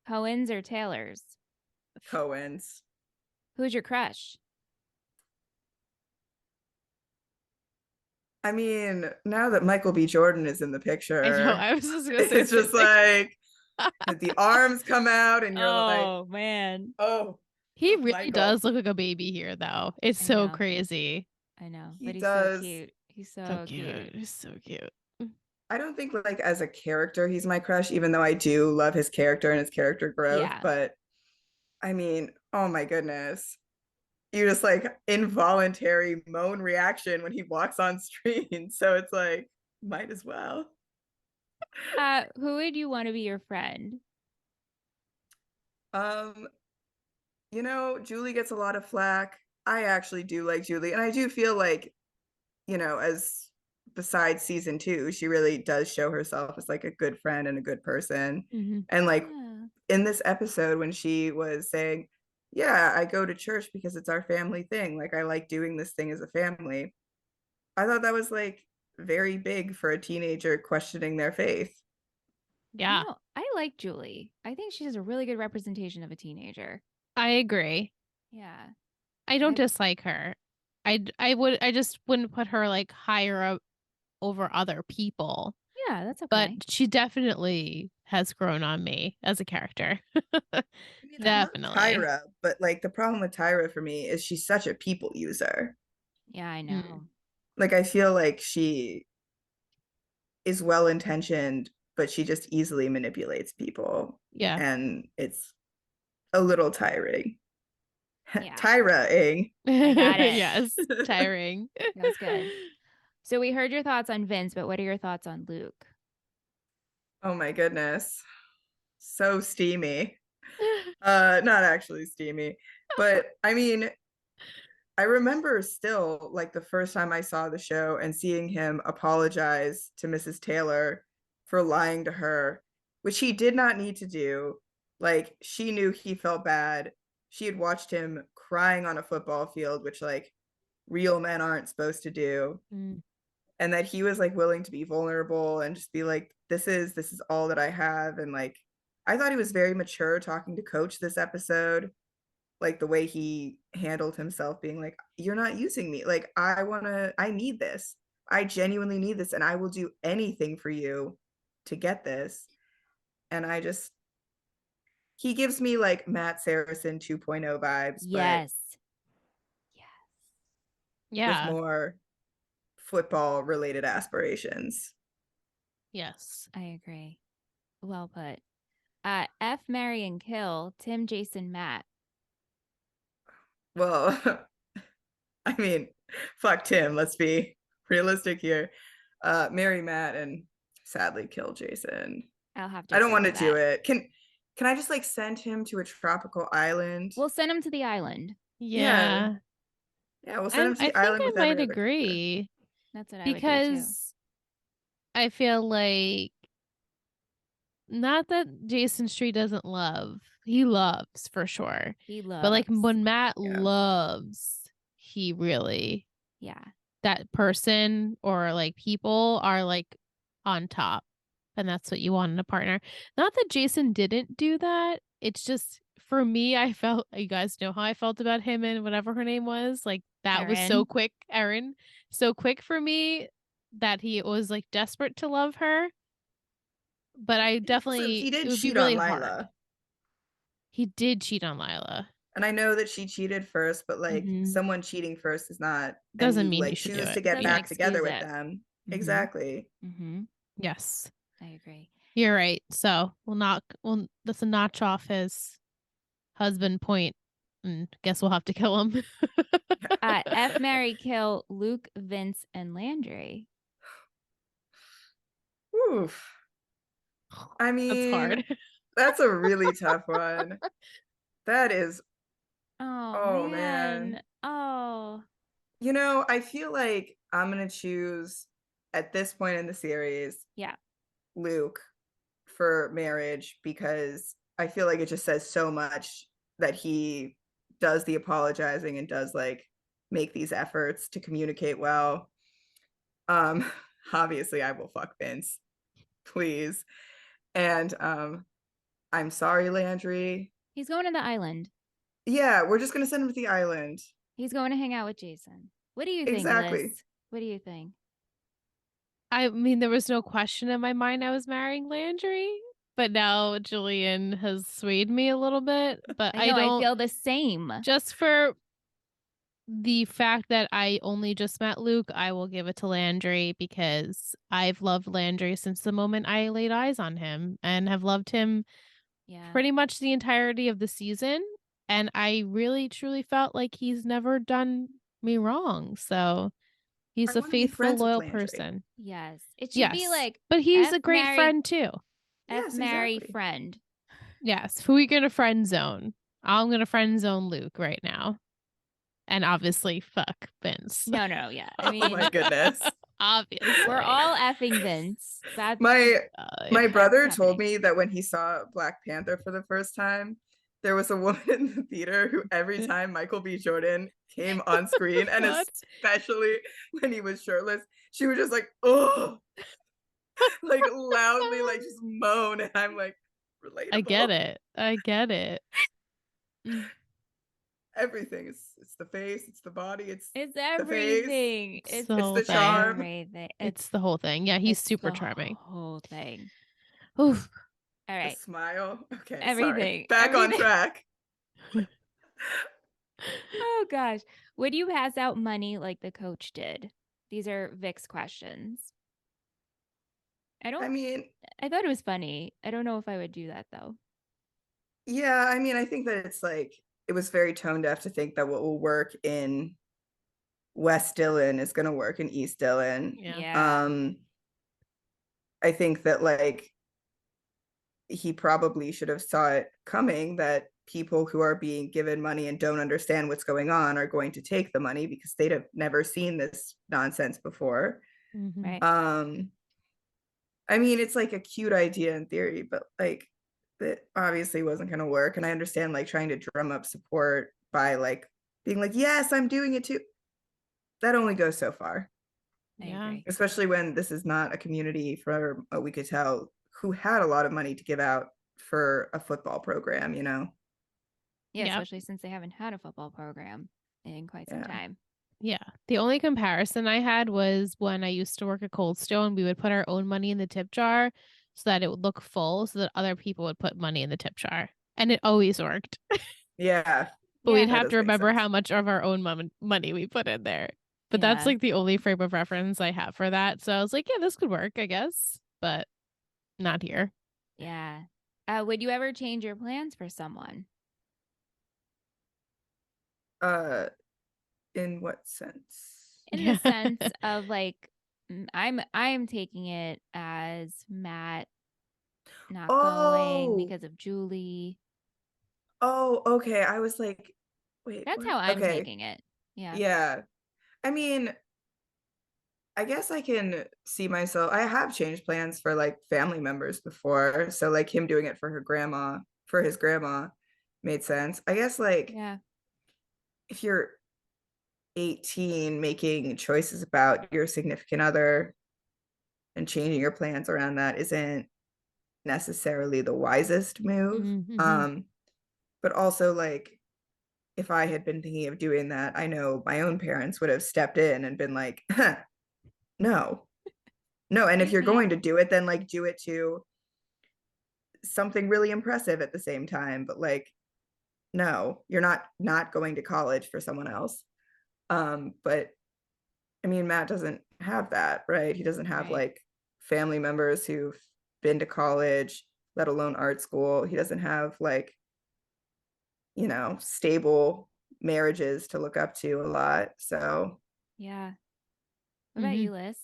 Cohen's or Taylor's? Cohen's. Who's your crush? I mean, now that Michael B. Jordan is in the picture, I know. I was just gonna say it's just like the arms come out, and you're like, man, oh, he really Michael. does look like a baby here, though. It's I so know. crazy. I know, He but he's does. so cute. He's so, So cute. cute. He's so cute. I don't think like as a character he's my crush, even though I do love his character and his character growth. Yeah. But I mean, oh my goodness. You just like involuntary moan reaction when he walks on screen. So it's like, might as well. Who would you want to be your friend? You know, Julie gets a lot of flack. I actually do like Julie, and I do feel like, you know, as besides season 2, she really does show herself as like a good friend and a good person. Mm-hmm. And like Yeah. in this episode when she was saying, yeah, I go to church because it's our family thing, like I like doing this thing as a family, I thought that was like very big for a teenager questioning their faith. Yeah, No, I like Julie. I think she's a really good representation of a teenager. I agree. Yeah. I don't I- dislike her. I just wouldn't put her like higher up over other people. Yeah, that's okay. But she definitely has grown on me as a character. I mean, Definitely. I love Tyra, but like the problem with Tyra for me is she's such a people user. Yeah, I know. Like I feel like she is well intentioned, but she just easily manipulates people. Yeah. And it's a little tiring. Yeah. Tyra-ing. I got it. Yes. Tiring. That's good. So we heard your thoughts on Vince, but what are your thoughts on Luke? Oh my goodness. So steamy. Not actually steamy, but I mean, I remember still like the first time I saw the show and seeing him apologize to Mrs. Taylor for lying to her, which he did not need to do. Like she knew he felt bad. she had watched him crying on a football field, which like real men aren't supposed to do. Mm. And that he was like willing to be vulnerable and just be like, this is all that I have. And like, I thought he was very mature talking to Coach this episode, like the way he handled himself, being like, you're not using me, like I need this, I genuinely need this, and I will do anything for you to get this. And I just, he gives me like Matt Saracen 2.0 vibes, but Yes. with Yeah. more football related aspirations. Yes. I agree. Well put. F, marry, and kill Tim, Jason, Matt. Well, I mean, fuck Tim, let's be realistic here. Marry Matt and sadly kill Jason. I'll have to I don't agree want to with do that. it. Can I just like send him to a tropical island? We'll send him to the island. Yeah. Yeah, we'll send him to I the think island I with might every other character. agree That's what I would do too. because I feel like not that Jason Street doesn't love. He loves for sure. He loves. But like when Matt Yeah. loves, he really Yeah. that person or like people are like on top. And that's what you want in a partner. Not that Jason didn't do that. It's just for me, I felt, you guys know how I felt about him and whatever her name was. Like that was so Erin. quick, Erin. So quick for me that he was like desperate to love her. But I definitely, He it did would be cheat on really Lila. hard. He did cheat on Lila. And I know that she cheated first, but like Mhm. someone cheating first is not, and Doesn't you mean you like should do choose it. to get Doesn't back together excuse with it. them. Mhm. Exactly. Mm-hmm. Yes. I agree. You're right. So that's a notch off his husband point, and guess we'll have to kill him. F, marry, kill Luke, Vince, and Landry. Oof. I mean, That's hard. that's a really tough one. That is, Oh, man. man. Oh. You know, I feel like I'm going to choose at this point in the series, Yeah. Luke for marriage, because I feel like it just says so much that he does the apologizing and does like make these efforts to communicate well. Obviously I will fuck Vince, please. And I'm sorry, Landry. He's going to the island. Yeah, we're just gonna send him to the island. He's going to hang out with Jason. What do you think, Exactly. Liz? What do you think? I mean, there was no question in my mind I was marrying Landry, but now Gillian has swayed me a little bit. But I know, I feel the same. just for the fact that I only just met Luke, I will give it to Landry because I've loved Landry since the moment I laid eyes on him and have loved him pretty much the entirety of the season. And I really truly felt like he's never done me wrong. So he's I a wanna be faithful, friends with loyal Landry. person. Yes. It should be like but he's F, a great marry- friend too. F, Yes, marry, exactly. friend. Yes. Who are we gonna friend zone? I'm gonna friend zone Luke right now. And obviously fuck Vince. No, yeah. I mean, Oh my goodness. Obviously. we're all effing Vince. That's My that's brother told happening. me that when he saw Black Panther for the first time, there was a woman in the theater who every time Michael B. Jordan came on screen, and God. especially when he was shirtless, she would just like, oh, like loudly, like just moan. And I'm like, relatable. I get it. Everything. It's the face, it's the body, it's It's the face, everything. It's the it's whole the thing. charm. Everything. It's the whole thing. Yeah, he's it's super the charming. Whole thing. Oof. All The right. smile. Okay, Everything. sorry. Back on track. Oh gosh. Would you pass out money like the coach did? These are Vic's questions. I thought it was funny. I don't know if I would do that though. Yeah, I mean, I think that it's like, it was very tone deaf to think that what will work in West Dillon is going to work in East Dillon. Yeah. I think that like he probably should have saw it coming, that people who are being given money and don't understand what's going on are going to take the money because they'd have never seen this nonsense before. Right. I mean, it's like a cute idea in theory, but like it obviously wasn't going to work. And I understand like trying to drum up support by like being like, yes, I'm doing it too. That only goes so far, I Yeah. agree. especially when this is not a community, for what we could tell, who had a lot of money to give out for a football program, you know? Yeah, Yep. especially since they haven't had a football program in quite some Yeah. time. Yeah. The only comparison I had was when I used to work at Cold Stone, we would put our own money in the tip jar so that it would look full so that other people would put money in the tip jar. And it always worked. Yeah. But Yeah. we'd That have does to make remember sense. how much of our own money we put in there. But that's Yeah. like the only frame of reference I have for that. So I was like, yeah, this could work, I guess. But not here. Yeah. Would you ever change your plans for someone? Uh, in what sense? In the sense of like, I'm taking it as Matt not going Oh, because of Julie. oh, okay. I was like, wait, That's what? how I'm Okay. taking it. Yeah. Yeah. I mean, I guess I can see myself. I have changed plans for like family members before. So like him doing it for his grandma made sense. I guess like Yeah. if you're 18 making choices about your significant other and changing your plans around that isn't necessarily the wisest move. Mm-hmm. But also like if I had been thinking of doing that, I know my own parents would have stepped in and been like, huh, no, no. And if you're going to do it, then like do it to something really impressive at the same time. But like, no, you're not going to college for someone else. But I mean, Matt doesn't have that, right? He doesn't have Right. like family members who've been to college, let alone art school. He doesn't have like, stable marriages to look up to a lot. So Yeah. What about Mm-hmm. you, Liz?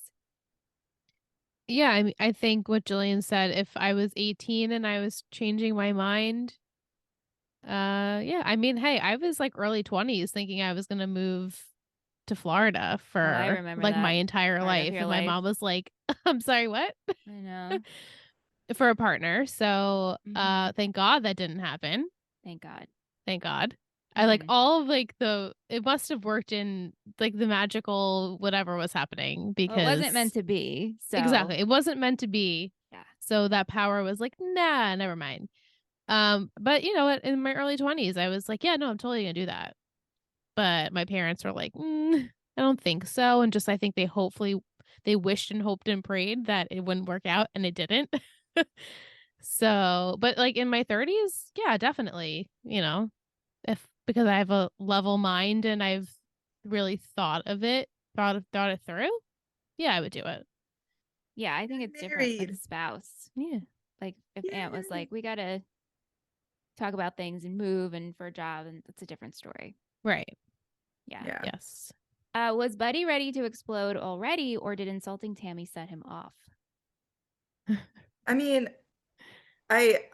Yeah, I mean, I think what Gillian said, if I was 18 and I was changing my mind, yeah, I mean, hey, I was like early 20s thinking I was gonna move to Florida Oh, I for remember like my that entire part of life. your And my life. mom was like, I'm sorry, what? I know. For a partner. So Mhm. thank God that didn't happen. Thank God. Thank God. I like Mhm. all of like it must have worked in like the magical whatever was happening Well, it wasn't because meant to be. exactly So, it wasn't meant to be. yeah. So that power was like, nah, never mind. But you know what? In my early 20s, I was like, yeah, no, I'm totally gonna do that. But my parents were like, I don't think so. And just I think they wished and hoped and prayed that it wouldn't work out, and it didn't. So, but like in my 30s, yeah, definitely, if because I have a level mind and I've really thought of it, thought it through, yeah, I would do it. Yeah, I think I'm it's different with a married. spouse. Yeah. Like if Aunt was Yay. like, we got to talk about things and move and for a job, and that's a different story. Right. Yeah. Yeah. Yes. Was Buddy ready to explode already, or did insulting Tami set him off? I mean, I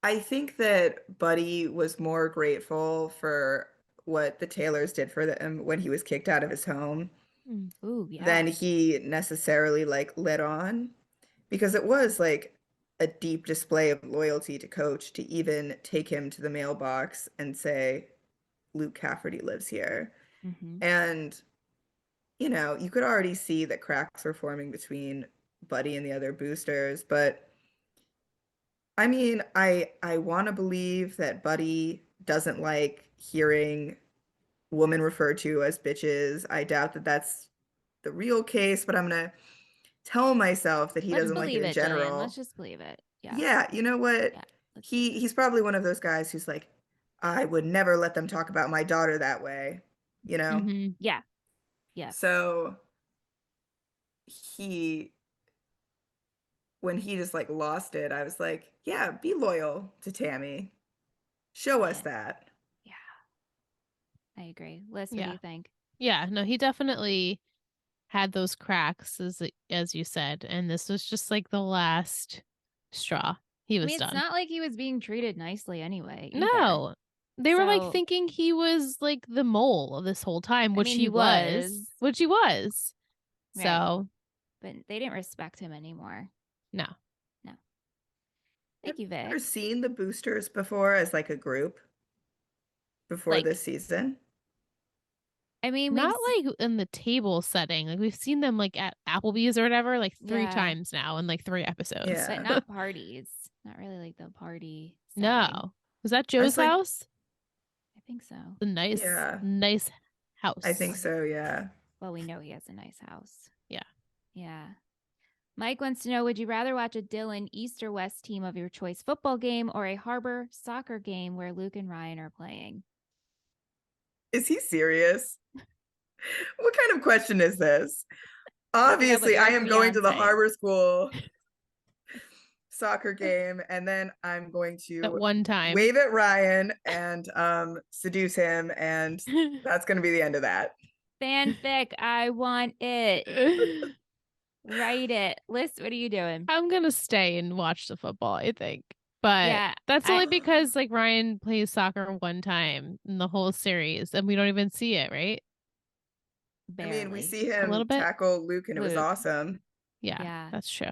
I think that Buddy was more grateful for what the Taylors did for him when he was kicked out of his home Mm. Ooh, yeah. than he necessarily like lit on, because it was like a deep display of loyalty to Coach to even take him to the mailbox and say Luke Cafferty lives here. Mm-hmm. And you could already see that cracks were forming between Buddy and the other boosters, but I mean, I want to believe that Buddy doesn't like hearing women referred to as bitches. I doubt that that's the real case, but I'm gonna tell myself that he Let's doesn't like it believe in it, Gillian. Let's general. just believe it. Yeah. Yeah, you know what? Yeah. Let's believe it. He's probably one of those guys who's like, I would never let them talk about my daughter that way, you know? Mm-hmm. Yeah. Yes. So he when he just like lost it, I was like, yeah, be loyal to Tami. Show us Yeah. that. Yeah. I agree. Liz, what do Yeah. you think? Yeah. No, he definitely had those cracks, as you said, and this was just like the last straw. He I was mean, it's done. not like he was being treated nicely anyway, either. No. They were like So, thinking he was like the mole of this whole time, I which mean, he he was. was, Which he was. right. So, But they didn't respect him anymore. no. No. Thank you, Ever Vic. seen the boosters before as like a group before Like, this season? I mean, Not like in the table setting. Like we've seen them like at Applebee's or whatever, like 3 Yeah. times now in like 3 episodes. Yeah. but not parties. Not really like the party setting. No. Was that I Joe's was like, house? I think so. The nice, yeah, nice house. I think so. Yeah. Well, we know he has a nice house. Yeah. Yeah. Mike wants to know, would you rather watch a Dylan East or West team of your choice football game or a Harbor soccer game where Luke and Ryan are playing? Is he serious? What kind of question is this? Keeping up with Obviously, I your am going to the fiance. Harbor School soccer game, and then I'm going At to one time. wave at Ryan and seduce him, and that's going to be the end of that. Fanfic, I want it. Write it. List, what are you doing? I'm gonna stay and watch the football, I think. But Yeah, that's I- only because like Ryan plays soccer one time in the whole series and we don't even see it, right? Barely. I mean, we see A little him bit. tackle Luke, and it was Luke. awesome. Yeah, that's true.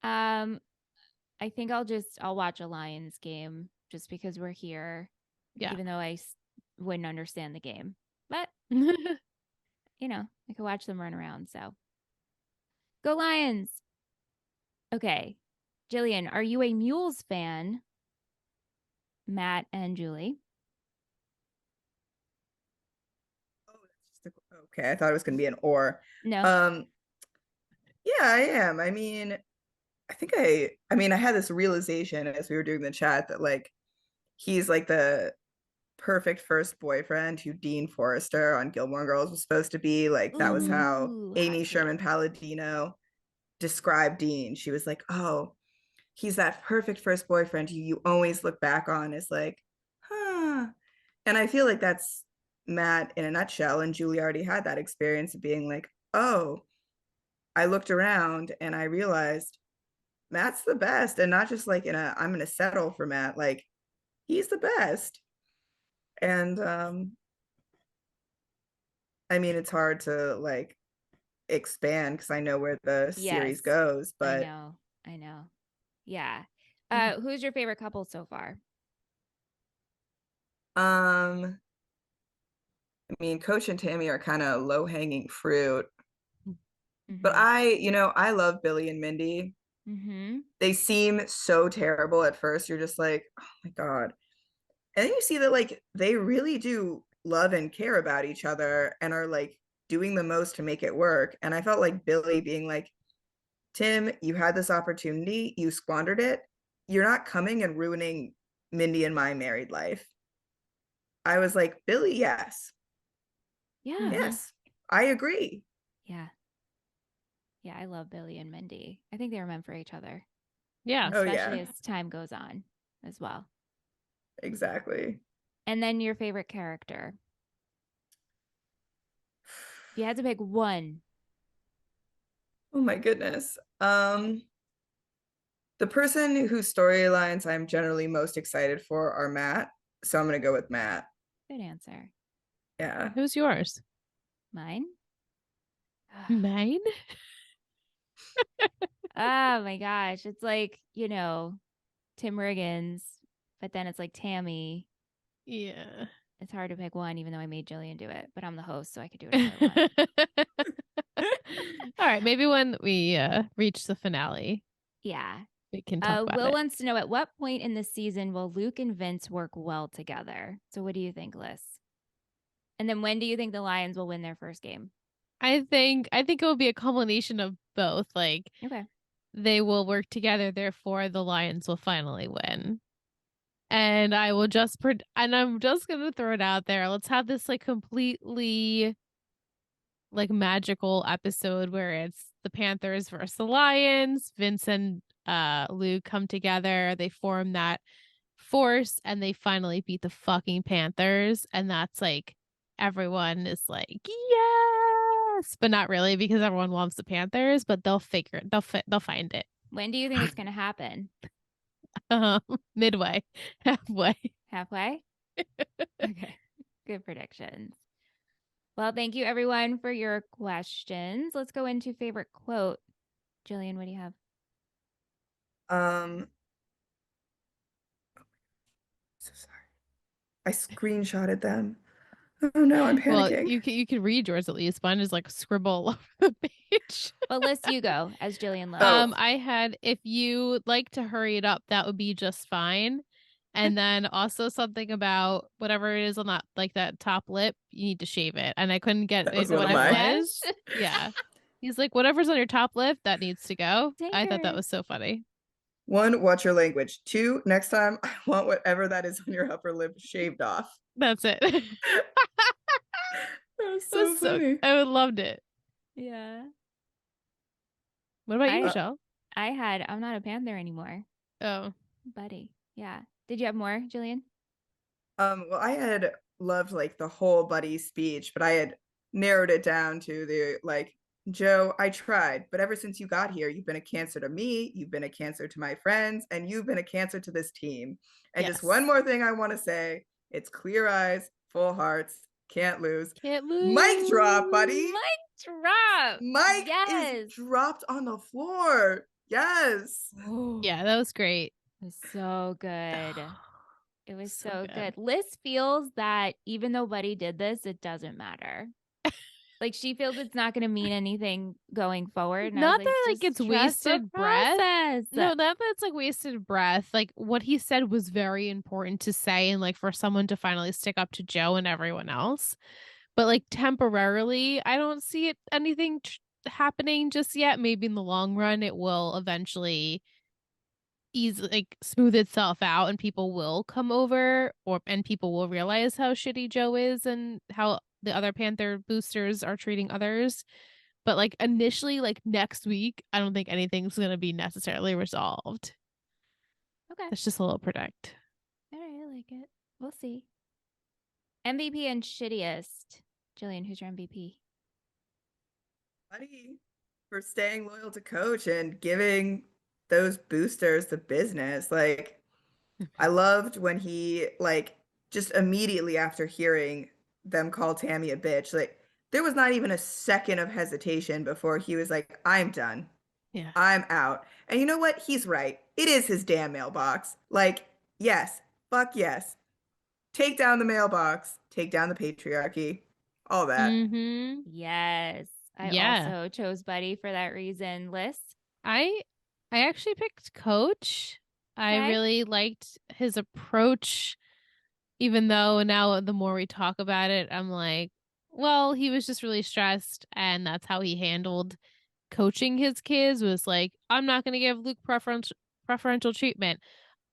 I think I'll watch a Lions game just because we're here. Yeah. Even though wouldn't understand the game. But, I could watch them run around. So go Lions. Okay. Gillian, are you a Mules fan? Matt and Julie. Okay, I thought it was going to be an or. No. Yeah, I am. I mean, I had this realization as we were doing the chat that like he's like the perfect first boyfriend who Dean Forrester on Gilmore Girls was supposed to be. Like that was how Ooh, Amy hot Sherman take. Palladino described Dean. She was like, "Oh, he's that perfect first boyfriend who you always look back on as like, huh." And I feel like that's Matt in a nutshell. And Julie already had that experience of being like, "Oh, I looked around and I realized Matt's the best." And not just like I'm gonna settle for Matt, like he's the best. And I mean, it's hard to like expand because I know where the series Yes. goes, but I know. Yeah. Mhm. Who's your favorite couple so far? I mean, Coach and Tami are kind of low-hanging fruit. But I love Billy and Mindy. Mm-hmm. They seem so terrible at first. You're just like, oh my God. And then you see that like they really do love and care about each other and are like doing the most to make it work. And I felt like Billy being like, Tim, you had this opportunity, you squandered it. You're not coming and ruining Mindy and my married life. I was like, Billy, yes. Yeah. Yes, I agree. Yeah. Yeah, I love Billy and Mindy. I think they were meant for each other. Yeah. Oh, Especially yeah, as time goes on as well. exactly. And then your favorite character. If you had to pick one. Oh my goodness. The person whose storylines I'm generally most excited for are Matt. So I'm gonna go with Matt. Good answer. Yeah. Who's yours? Mine? Mine? Oh my gosh. It's like, Tim Riggins, but then it's like Tami. Yeah. It's hard to pick one, even though I made Gillian do it, but I'm the host, so I could do whatever I want. All right, maybe when we reach the finale, Yeah. we can talk about Will it. wants to know, at what point in the season will Luke and Vince work well together? So what do you think, Liz? And then when do you think the Lions will win their first game? I think it will be a combination of both. Like Okay. they will work together, therefore the Lions will finally win. And I will and I'm just gonna throw it out there. Let's have this like completely like magical episode where it's the Panthers versus the Lions. Vince and Luke come together, they form that force, and they finally beat the fucking Panthers. And that's like everyone is like, yes, but not really because everyone loves the Panthers, but they'll find it. When do you think it's going to happen? Midway, halfway. Halfway? Okay. Good predictions. Well, thank you everyone for your questions. Let's go into favorite quote. Gillian, what do you have? So sorry. I screenshotted them. Oh no, I'm Well, panicking. you can read yours at least. Mine is like scribble all over the page. But Liz, you go as Jillian loves. Oh. I had if you like to hurry it up, that would be just fine. And then also something about whatever it is on that like that top lip, you need to shave it. And I couldn't get That was into one what of it mine. was. Yeah. He's like, whatever's on your top lip, that needs to go. I thought that Tinker. was so funny. 1, watch your language. 2, next time I want whatever that is on your upper lip shaved off. That's it. It That was was so funny. I would loved it. Yeah. What about you, I- Michelle? I had I'm not a panther anymore. Oh. Buddy. Yeah. Did you have more, Jillian? Well, I had loved like the whole Buddy speech, but I had narrowed it down to the like, Joe, I tried, but ever since you got here, you've been a cancer to me, you've been a cancer to my friends, and you've been a cancer to this team. And just one Yes. more thing I want to say, it's clear eyes, full hearts, can't lose. Can't lose. Mic drop, buddy. Mic drop. Mike Yes. is dropped on the floor. Yes. Yeah, that was great. It was so good. It was So so good. good. Liz feels that even though Buddy did this, it doesn't matter. Like she feels it's not going to mean anything going forward. And Not I was that like just it's trust the wasted breath. process. No, not that it's like wasted breath. Like what he said was very important to say and like for someone to finally stick up to Joe and everyone else. But like temporarily, I don't see it anything happening just yet. Maybe in the long run it will eventually like smooth itself out and people will come over and people will realize how shitty Joe is and how the other Panther boosters are treating others. But like initially, like next week, I don't think anything's gonna be necessarily resolved. Okay. That's just a little predict. All right. I like it. We'll see. MVP and shittiest. Jillian, who's your MVP? Buddy, for staying loyal to Coach and giving those boosters the business. Like, I loved when he, like, just immediately after hearing them call Tami a bitch, like, there was not even a second of hesitation before he was like, I'm done. Yeah. I'm out. And you know what? He's right. It is his damn mailbox. Like, yes, fuck yes. Take down the mailbox, take down the patriarchy, all that. Mm-hmm. Yes. I Yeah. also chose Buddy for that reason. Liz? I actually picked Coach. I Okay. really liked his approach, even though now the more we talk about it, I'm like, well, he was just really stressed, and that's how he handled coaching his kids was like, I'm not going to give Luke preferential treatment.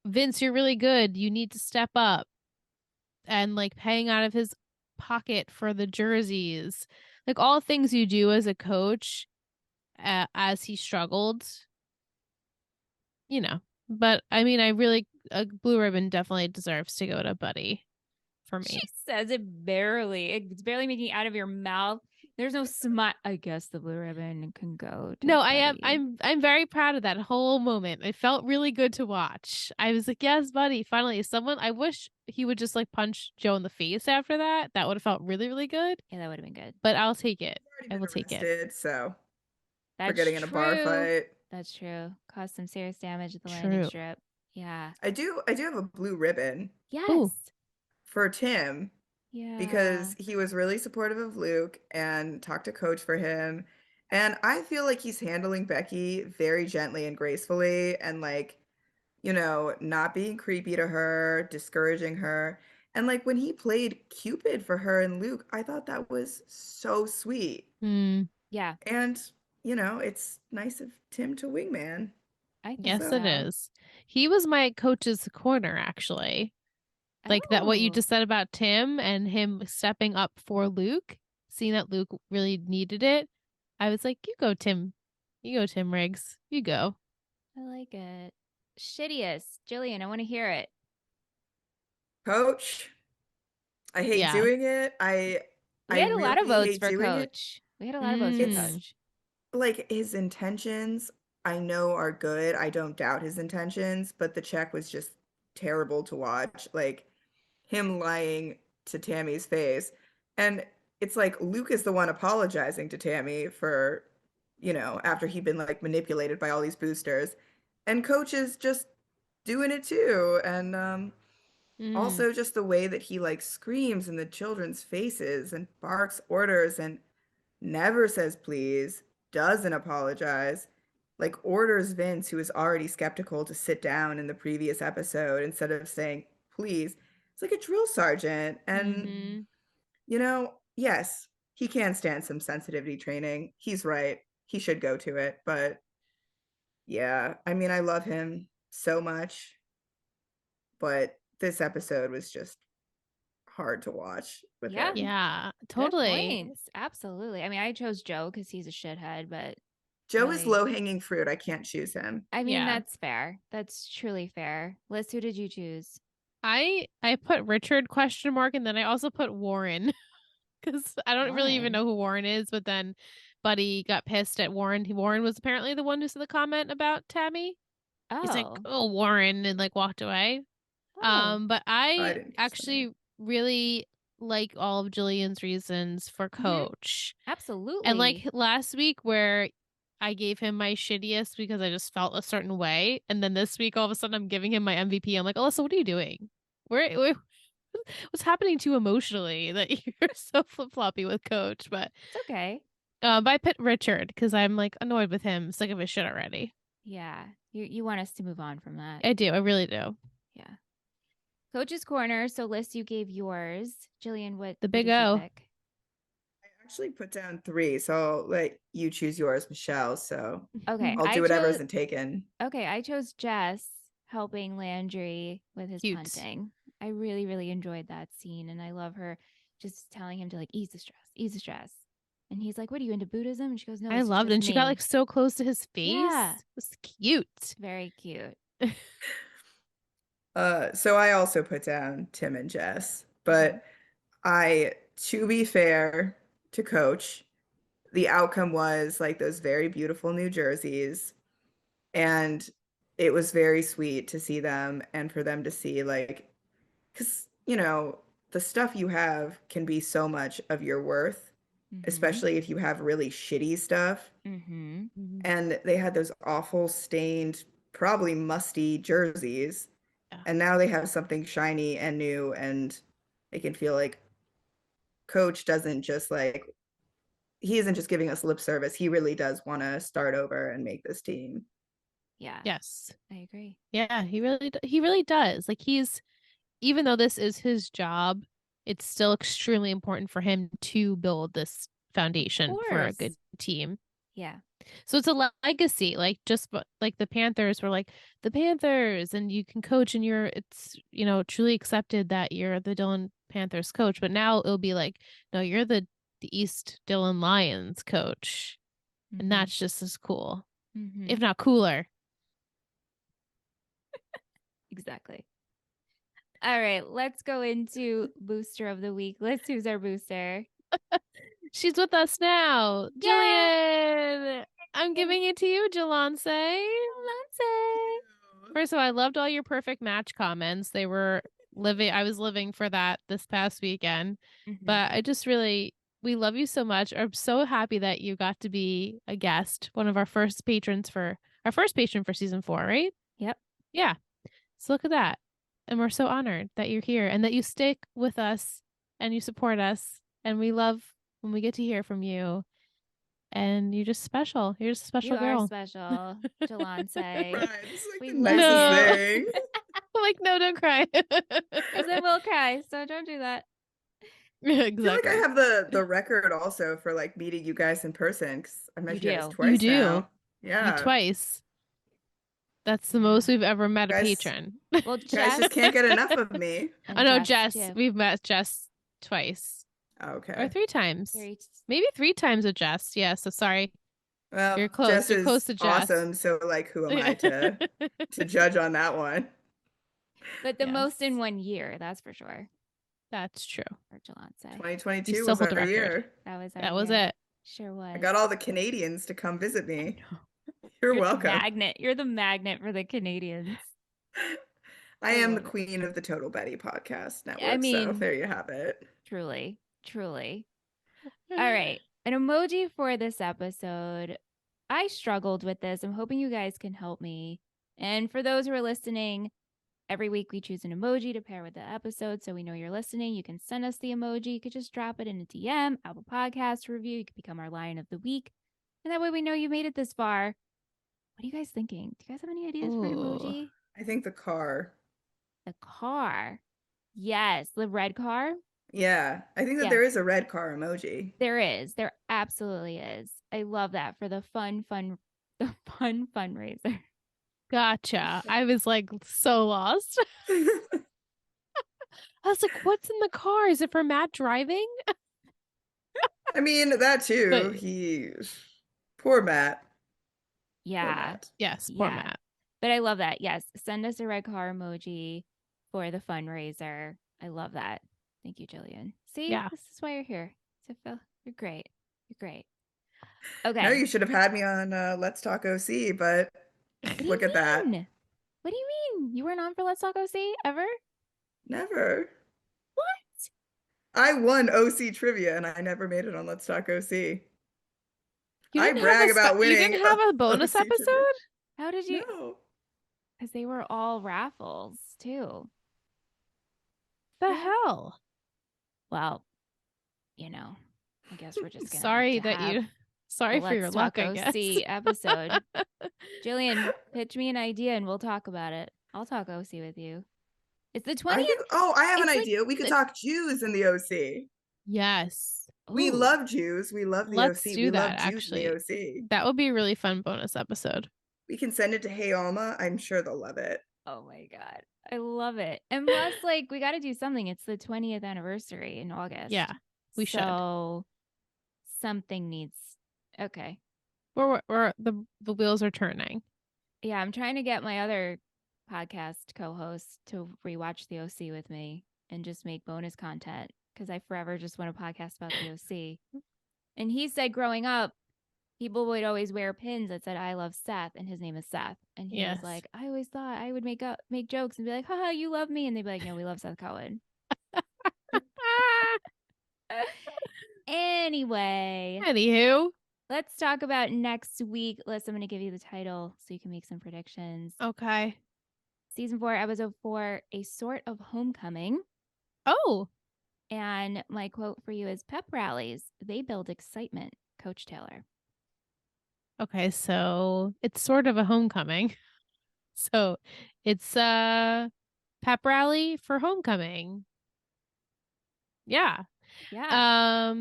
Vince, you're really good. You need to step up. And like paying out of his pocket for the jerseys, like all things you do as a coach as he struggled, you know. But I mean, I really, a blue ribbon definitely deserves to go to Buddy for me. She says it barely. It's barely making it out of your mouth. There's no smile. I guess the blue ribbon can go to No, I am. Buddy. I'm very proud of that whole moment. It felt really good to watch. I was like, yes, Buddy. Finally, someone. I wish he would just like punch Joe in the face after that. That would have felt really, really good. Yeah, that would have been good. But I'll take it. Already I been will take it. arrested, so That's for getting in a bar true. fight. That's true. Caused some serious damage at the landing True. strip. Yeah. I do have a blue ribbon Yes. Ooh. for Tim Yeah. because he was really supportive of Luke and talked to Coach for him. And I feel like he's handling Becky very gently and gracefully and like, you know, not being creepy to her, discouraging her. And like when he played Cupid for her and Luke, I thought that was so sweet. Yeah. And, you know, it's nice of Tim to wingman. I think Yes, so. it is. He was my coach's corner, actually. Like that, what you Oh. just said about Tim and him stepping up for Luke, seeing that Luke really needed it. I was like, you go, Tim. You go, Tim Riggs. You go. I like it. Shittiest. Jillian, I want to hear it. Coach, I hate Yeah. doing it. We had a lot of really votes hate for doing it. Coach. We had a lot of votes for It's- Coach. Like his intentions, I know are good. I don't doubt his intentions, but the check was just terrible to watch. Like him lying to Tammy's face. And it's like Luke is the one apologizing to Tami for, you know, after he'd been like manipulated by all these boosters. And Coach is just doing it too. And Also, just the way that he like screams in the children's faces and barks orders and never says please, doesn't apologize, like orders Vince, who is already skeptical, to sit down in the previous episode instead of saying please. It's like a drill sergeant. And, Mm-hmm. Yes, he can stand some sensitivity training. He's right. He should go to it. But yeah, I mean, I love him so much. But this episode was just hard to watch with Yeah. him. Yeah, Good totally. points. Absolutely. I mean, I chose Joe because he's a shithead, but Joe is really, low-hanging fruit. I can't choose him. I mean, Yeah. that's fair. That's truly fair. Liz, who did you choose? I put Richard ? And then I also put Warren because I don't really even Warren. know who Warren is. But then Buddy got pissed at Warren. Warren was apparently the one who said the comment about Tami. Oh. He's like, "Oh, Warren," and like walked away. Oh. But I I didn't catch the actually name. really like all of Gillian's reasons for Mhm. Coach. Absolutely. And like last week where I gave him my shittiest because I just felt a certain way. And then this week, all of a sudden, I'm giving him my MVP. I'm like, Alyssa, what are you doing? What's happening to you emotionally that you're so flip-floppy with Coach? But It's okay. I picked Richard because I'm like annoyed with him, sick of his shit already. Yeah. You want us to move on from that. I do. I really do. Yeah. Coach's Corner. So, Liz, you gave yours. Jillian, what The what big did you O. pick? I actually put down 3, so I'll let you choose yours, Michelle. So Okay. I'll do whatever isn't taken. Okay, I chose Jess helping Landry with his Cute. punting. I really, really enjoyed that scene, and I love her just telling him to like ease the stress. And he's like, "What are you into Buddhism?" And she goes, "No, I this is loved it. just And she got me." like so close to his face. Yeah. It was cute. Very cute. So I also put down Tim and Jess, but to be fair to Coach, the outcome was like those very beautiful New Jerseys, and it was very sweet to see them and for them to see like, because the stuff you have can be so much of your worth, especially if you have really shitty stuff. Mm-hmm. And they had those awful stained, probably musty jerseys. Yeah. And now they have something shiny and new, and they can feel like Coach doesn't just like, he isn't just giving us lip service. He really does want to start over and make this team. Yeah. Yes. I agree. Yeah, he really does. Like even though this is his job, it's still extremely important for him to build this foundation for a good team. Yeah. So it's a legacy, like just like the Panthers were like the Panthers, and you can coach, and it's truly accepted that you're the Dillon Panthers coach. But now it'll be like, no, you're the East Dillon Lions coach, and that's just as cool, if not cooler. Exactly. All right, let's go into booster of the week. Let's who's our booster. She's with us now, Gillian. I'm giving it to you, Jalance. First of all, I loved all your perfect match comments. I was living for that this past weekend. But I just we love you so much. I'm so happy that you got to be a guest, one of our first patron for season 4, right? Yep. Yeah. So look at that. And we're so honored that you're here and that you stick with us and you support us. And we love when we get to hear from you. And you're just special. You're just a special girl. You are special, Jalance. We love thing. Like, no, don't cry. Because then we'll cry. So don't do that. Exactly. I feel like I have the record also for like meeting you guys in person, because I met you guys twice. You do. Now. Yeah. You twice. That's the most we've ever met a patron. Well, you guys just can't get enough of me. I know Jess. We've met Jess twice. Okay. Or 3 times. Maybe 3 times with Jess. Yeah, so sorry. Well, you're close. Jess you're close to Jess. Awesome. So like, who am I to judge on that one? But the most in 1 year, that's for sure. That's true. For Jalance. 2022 was our year. That was it. Sure was. I got all the Canadians to come visit me. You're welcome. You're the magnet for the Canadians. I am the queen of the Total Betty podcast network. I mean, so there you have it. Truly. All right. An emoji for this episode. I struggled with this. I'm hoping you guys can help me. And for those who are listening, Every week we choose an emoji to pair with the episode so we know you're listening. You can send us the emoji. You could just drop it in a DM, Apple Podcast review. You could become our Lion of the Week. And that way we know you made it this far. What are you guys thinking? Do you guys have any ideas for an emoji? I think the car. The car. Yes, the red car. Yeah, I think that there is a red car emoji. There is. There absolutely is. I love that for the fun fundraiser. Gotcha. I was like so lost. I was like, what's in the car? Is it for Matt driving? I mean, that too. But- Poor Matt. Yeah. Poor Matt. Yes, poor Matt. But I love that. Yes. Send us a red car emoji for the fundraiser. I love that. Thank you, Gillian. See, this is why you're here. So Phil, you're great. You're great. Okay. No, you should have had me on Let's Talk OC, but look at that. What do you mean? You weren't on for Let's Talk OC ever? Never. What? I won OC trivia and I never made it on Let's Talk OC. I brag about winning. You didn't have a bonus OC episode? trivia. How did you? No. Because they were all raffles too. The hell? Well, you know, I guess we're just gonna sorry for your luck, I guess. OC episode. Gillian, pitch me an idea and we'll talk about it. I'll talk OC with you. It's the 20th. I have an idea. We could talk Jews in the OC. Yes. We love Jews. We love the Let's OC. do we that, love Jews actually. in the OC. That would be a really fun bonus episode. We can send it to Hey Alma. I'm sure they'll love it. Oh my God. I love it. And plus, like, we got to do something. It's the 20th anniversary in August. Yeah, we should. So something needs. Okay. We're the wheels are turning. Yeah, I'm trying to get my other podcast co-host to rewatch the OC with me and just make bonus content because I forever just want a podcast about the OC. And he said growing up, people would always wear pins that said "I love Seth," and his name is Seth. And he was like, "I always thought I would make jokes and be like, haha, you love me," and they'd be like, "No, we love Seth Cohen." Anywho, let's talk about next week. Liz, I'm going to give you the title so you can make some predictions. Okay. Season 4, episode 4, A Sort of Homecoming. Oh. And my quote for you is, "Pep rallies, they build excitement." Coach Taylor. Okay, so it's sort of a homecoming. So it's a pep rally for homecoming. Yeah. Yeah.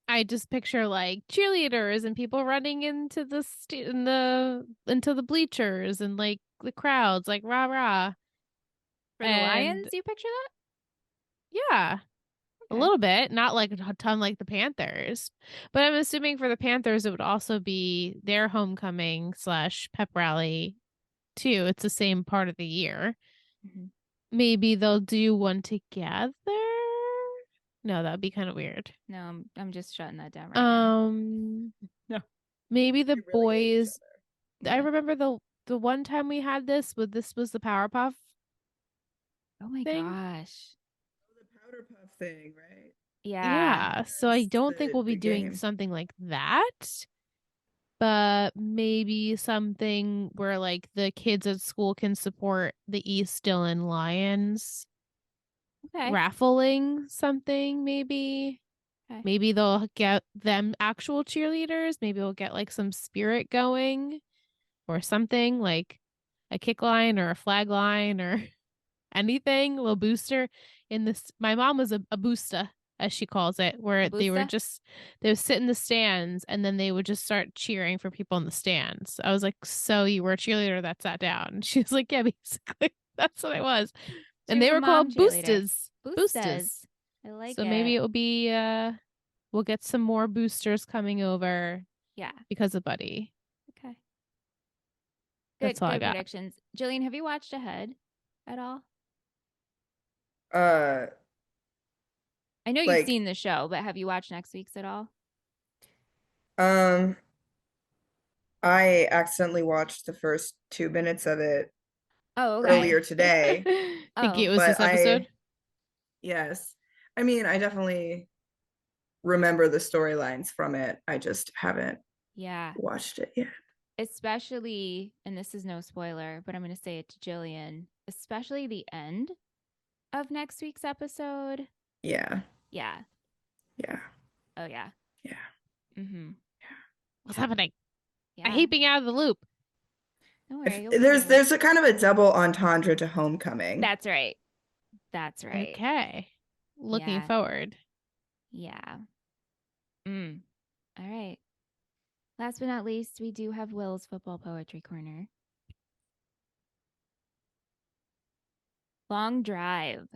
I just picture like cheerleaders and people running into the into the bleachers and like the crowds, like rah rah. For the Lions, you picture that? Yeah. A little bit, not like a ton like the Panthers, but I'm assuming for the Panthers it would also be their homecoming / pep rally too. It's the same part of the year. Mm-hmm. Maybe they'll do one together. No, that'd be kind of weird. No, I'm just shutting that down right now. No. Maybe the boys. I remember the one time we had this was the Powerpuff. Oh my gosh. The Powder Puff thing, right? Yeah. So I don't think we'll be doing something like that. But maybe something where like the kids at school can support the East Dillon Lions. Okay. Raffling something, maybe. Okay. Maybe they'll get them actual cheerleaders. Maybe we'll get like some spirit going or something like a kick line or a flag line or anything. A little booster in this. My mom was a booster, as she calls it, where they would sit in the stands and then they would just start cheering for people in the stands. I was like, "So you were a cheerleader that sat down?" She was like, "Yeah, basically, that's what I was." And they were called boosters. Boosters. I like it. So maybe it will be we'll get some more boosters coming over. Yeah. Because of Buddy. Okay. That's all I got. Predictions. Gillian, have you watched ahead at all? I know you've seen the show, but have you watched next week's at all? I accidentally watched the first 2 minutes of it earlier today. Think it was this episode? Yes. I mean, I definitely remember the storylines from it. I just haven't watched it yet. Especially, and this is no spoiler, but I'm going to say it to Gillian, especially the end of next week's episode. Yeah. Yeah. Yeah. Oh, yeah. Yeah. Mm-hmm. What's happening? Yeah. I hate being out of the loop. Don't If, worry. You'll be there's there. a kind of a double entendre to Homecoming. That's right. That's right. Okay. Looking Yeah. forward. Yeah. All right. Last but not least, we do have Will's football poetry corner. Long drive.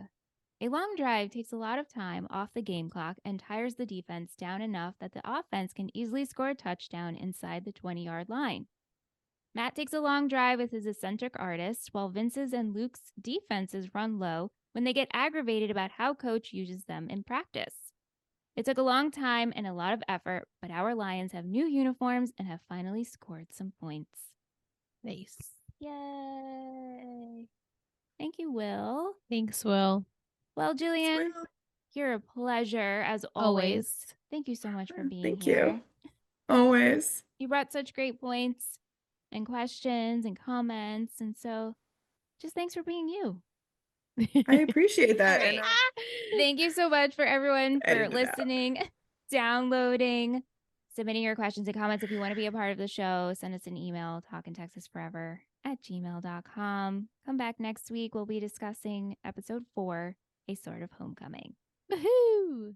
A long drive takes a lot of time off the game clock and tires the defense down enough that the offense can easily score a touchdown inside the 20-yard line. Matt takes a long drive with his eccentric artist, while Vince's and Luke's defenses run low when they get aggravated about how coach uses them in practice. It took a long time and a lot of effort, but our Lions have new uniforms and have finally scored some points. Nice. Yay! Thank you, Will. Thanks, Will. Well, Gillian, Well, you're a pleasure as always. Thank you so much for being thank here. you. Always. You brought such great points and questions and comments. And so just thanks for being you. I appreciate that. All right. And Thank you so much for everyone for edit it out. listening, downloading, submitting your questions and comments. If you want to be a part of the show, send us an email, talkintexasforever@gmail.com. Come back next week. We'll be discussing episode 4, A Sort of Homecoming. Woohoo!